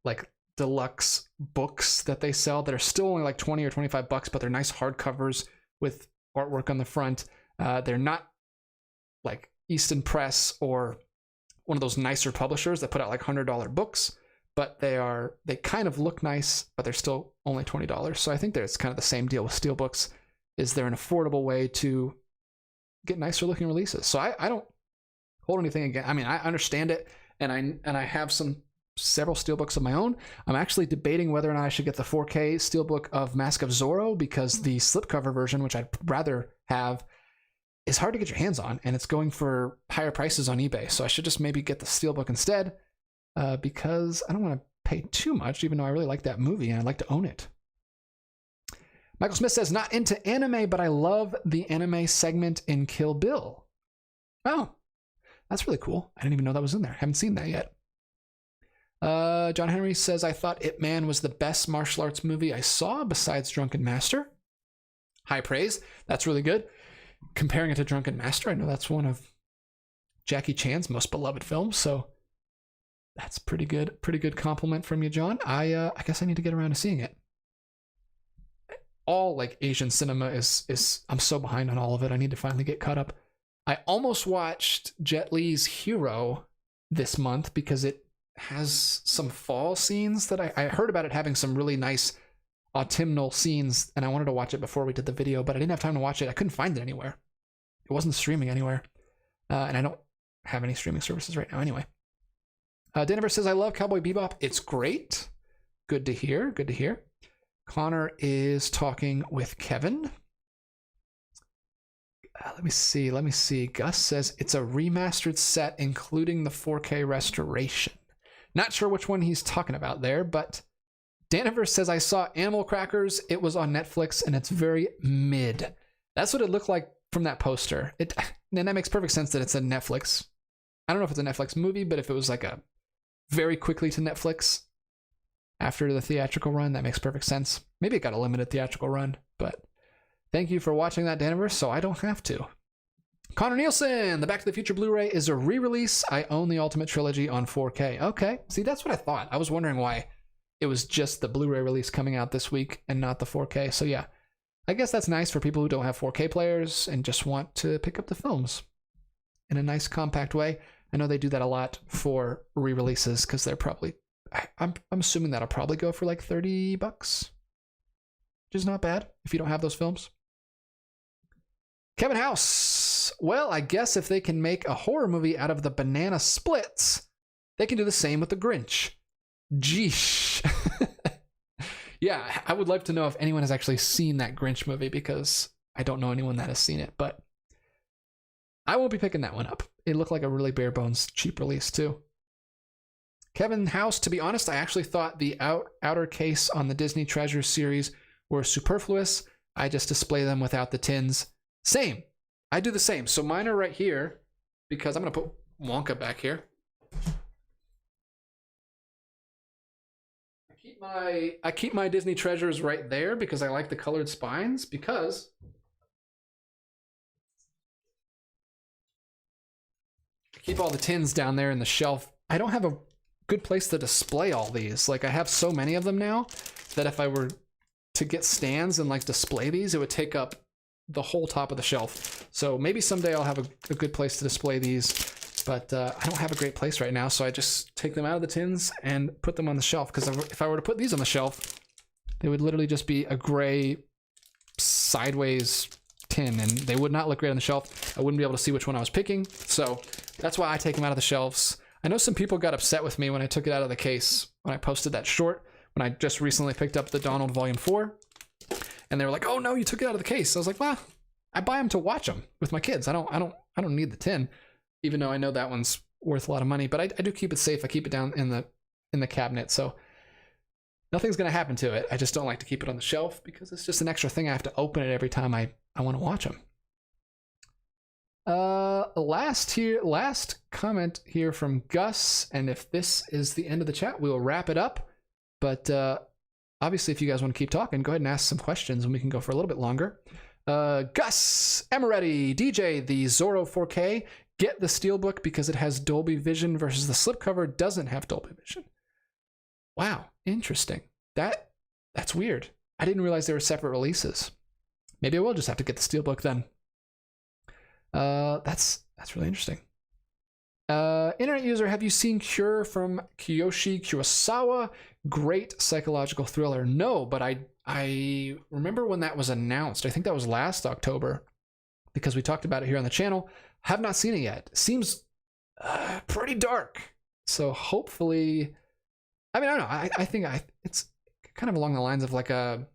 S1: like deluxe books that they sell that are still only like 20 or 25 bucks, but they're nice hardcovers with artwork on the front. They're not like Easton Press or one of those nicer publishers that put out like $100 books, but they kind of look nice, but they're still only $20. So I think there's kind of the same deal with SteelBooks. Is there an affordable way to get nicer looking releases? So I don't hold anything again. I mean, I understand it, and I have several SteelBooks of my own. I'm actually debating whether or not I should get the 4K SteelBook of Mask of Zorro, because the slipcover version, which I'd rather have, is hard to get your hands on, and it's going for higher prices on eBay. So I should just maybe get the SteelBook instead, because I don't want to pay too much, even though I really like that movie and I'd like to own it. Michael Smith says, not into anime, but I love the anime segment in Kill Bill. Oh, that's really cool. I didn't even know that was in there. Haven't seen that yet. John Henry says, I thought Ip Man was the best martial arts movie I saw besides Drunken Master. High praise. That's really good. Comparing it to Drunken Master, I know that's one of Jackie Chan's most beloved films, so that's pretty good. Pretty good compliment from you, John. I guess I need to get around to seeing it. All like Asian cinema is I'm so behind on all of it. I need to finally get caught up. I almost watched Jet Li's Hero this month because it has some fall scenes that I heard about it having some really nice autumnal scenes, and I wanted to watch it before we did the video, but I didn't have time to watch it. I couldn't find it anywhere. It wasn't streaming anywhere, and I don't have any streaming services right now anyway. Denver says, I love Cowboy Bebop. It's great. Good to hear. Good to hear. Connor is talking with Kevin. Let me see. Gus says it's a remastered set, including the 4K restoration. Not sure which one he's talking about there, but Daniverse says, I saw Animal Crackers. It was on Netflix, and it's very mid. That's what it looked like from that poster. And that makes perfect sense that it's a Netflix. I don't know if it's a Netflix movie, but if it was like a very quickly to Netflix after the theatrical run, that makes perfect sense. Maybe it got a limited theatrical run, but thank you for watching that, Daniverse, so I don't have to. Connor Nielsen, the Back to the Future Blu-ray is a re-release. I own the Ultimate Trilogy on 4K. Okay, see, that's what I thought. I was wondering why it was just the Blu-ray release coming out this week and not the 4K. So yeah, I guess that's nice for people who don't have 4K players and just want to pick up the films in a nice compact way. I know they do that a lot for re-releases because they're probably, I'm assuming that'll probably go for like $30, which is not bad if you don't have those films. Kevin House. Well, I guess if they can make a horror movie out of the banana splits, they can do the same with the Grinch. Geesh. Yeah, I would like to know if anyone has actually seen that Grinch movie because I don't know anyone that has seen it, but I won't be picking that one up. It looked like a really bare bones cheap release too. Kevin House, to be honest, I actually thought the outer case on the Disney Treasures series were superfluous. I just display them without the tins. Same. I do the same. So mine are right here because I'm going to put Wonka back here. I keep my Disney Treasures right there because I like the colored spines because I keep all the tins down there in the shelf. I don't have a good place to display all these. Like I have so many of them now that if I were to get stands and like display these, it would take up the whole top of the shelf. So maybe someday I'll have a good place to display these, but I don't have a great place right now. So I just take them out of the tins and put them on the shelf. Because if I were to put these on the shelf, they would literally just be a gray sideways tin and they would not look great on the shelf. I wouldn't be able to see which one I was picking. So that's why I take them out of the shelves. I know some people got upset with me when I took it out of the case, when I posted that short, when I just recently picked up the Donald Volume 4. And they were like, "Oh no, you took it out of the case." I was like, "Well, I buy them to watch them with my kids. I don't need the tin, even though I know that one's worth a lot of money. But I do keep it safe. I keep it down in the cabinet, so nothing's gonna happen to it. I just don't like to keep it on the shelf because it's just an extra thing. I have to open it every time I want to watch them." Last comment here from Gus, and if this is the end of the chat, we'll wrap it up. But obviously, if you guys want to keep talking, go ahead and ask some questions and we can go for a little bit longer. Gus Emeretti, DJ, the Zorro 4K, get the SteelBook because it has Dolby Vision versus the slipcover doesn't have Dolby Vision. Wow, interesting. That's weird. I didn't realize they were separate releases. Maybe I will just have to get the SteelBook then. That's really interesting. Internet user, have you seen Cure from Kiyoshi Kurosawa? Great psychological thriller. No, but I remember when that was announced. I think that was last October because we talked about it here on the channel. Have not seen it yet. Seems pretty dark. So hopefully, I mean, I don't know. I think it's kind of along the lines of like a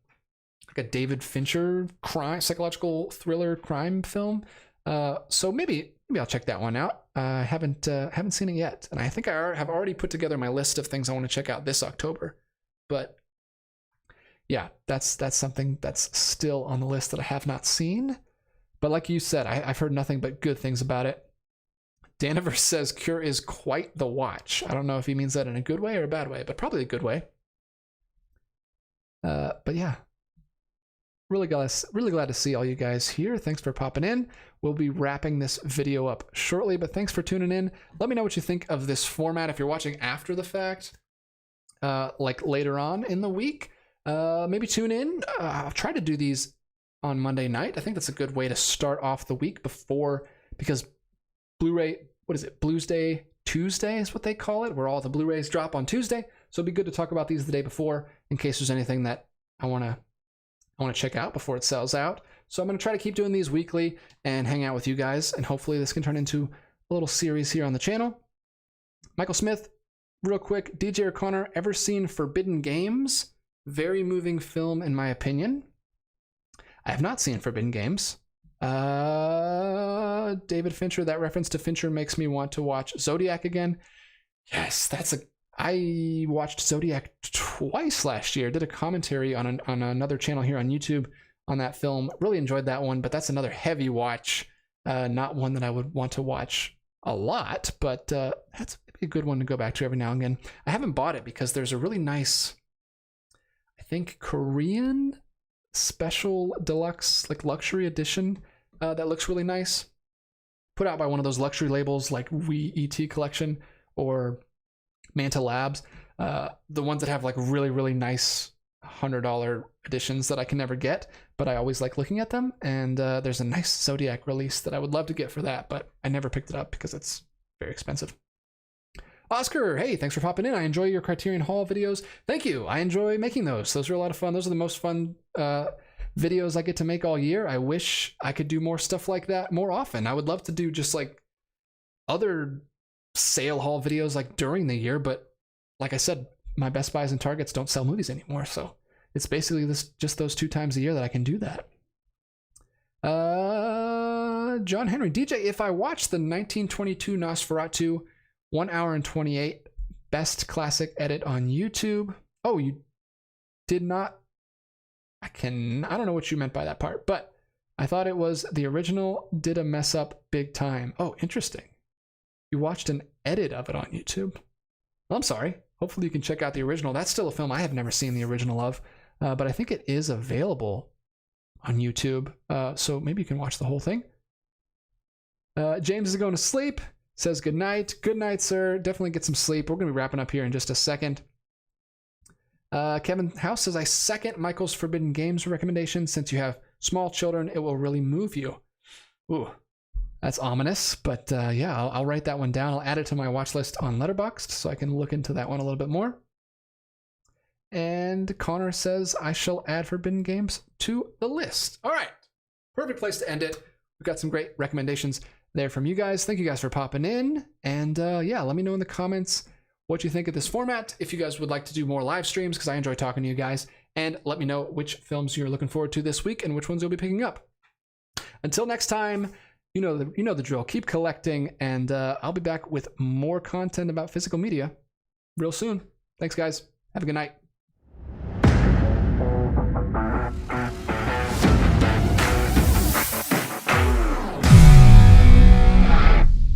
S1: David Fincher psychological thriller crime film. So maybe I'll check that one out. I haven't seen it yet, and I think I have already put together my list of things I want to check out this October. But yeah, that's something that's still on the list that I have not seen. But like you said, I've heard nothing but good things about it. Daniver says Cure is quite the watch. I don't know if he means that in a good way or a bad way, but probably a good way. But yeah. Really glad to see all you guys here. Thanks for popping in. We'll be wrapping this video up shortly, but thanks for tuning in. Let me know what you think of this format. If you're watching after the fact, like later on in the week, maybe tune in. I'll try to do these on Monday night. I think that's a good way to start off the week because Blu-ray, what is it? Blues Day Tuesday is what they call it, where all the Blu-rays drop on Tuesday. So it'd be good to talk about these the day before in case there's anything that I want to check out before it sells out. So I'm going to try to keep doing these weekly and hang out with you guys, and hopefully this can turn into a little series here on the channel. Michael Smith, real quick, DJ or Connor, ever seen Forbidden Games? Very moving film in my opinion. I have not seen Forbidden Games. David Fincher, that reference to Fincher makes me want to watch Zodiac again. Yes, I watched Zodiac twice last year. Did a commentary on another channel here on YouTube on that film. Really enjoyed that one, but that's another heavy watch. Not one that I would want to watch a lot, but that's a good one to go back to every now and again. I haven't bought it because there's a really nice, I think, Korean special deluxe, like luxury edition that looks really nice. put out by one of those luxury labels like We ET Collection or Manta Labs, the ones that have like really, really nice $100 editions that I can never get, but I always like looking at them. And there's a nice Zodiac release that I would love to get for that, but I never picked it up because it's very expensive. Oscar, hey, thanks for popping in. I enjoy your Criterion Haul videos. Thank you. I enjoy making those. Those are a lot of fun. Those are the most fun videos I get to make all year. I wish I could do more stuff like that more often. I would love to do just like other sale haul videos like during the year, but like I said, my Best Buys and Targets don't sell movies anymore, so it's basically just those 2 times a year that I can do that. John Henry, DJ, if I watch the 1922 Nosferatu 1 hour and 28 best classic edit on YouTube. Oh, you did not. I don't know what you meant by that part, but I thought it was the original did a mess up big time. Oh, interesting. You watched an edit of it on YouTube. Well, I'm sorry. Hopefully you can check out the original. That's still a film I have never seen the original of, but I think it is available on YouTube. So maybe you can watch the whole thing. James is going to sleep. Says good night. Good night, sir. Definitely get some sleep. We're going to be wrapping up here in just a second. Kevin House says, I second Michael's Forbidden Games recommendation. Since you have small children, it will really move you. Ooh, that's ominous. But yeah, I'll write that one down. I'll add it to my watch list on Letterboxd so I can look into that one a little bit more. And Connor says, I shall add Forbidden Games to the list. All right. Perfect place to end it. We've got some great recommendations there from you guys. Thank you guys for popping in. And yeah, let me know in the comments what you think of this format. If you guys would like to do more live streams, because I enjoy talking to you guys. And let me know which films you're looking forward to this week and which ones you'll be picking up. Until next time, you know the drill. Keep collecting, and I'll be back with more content about physical media real soon. Thanks, guys. Have a good night.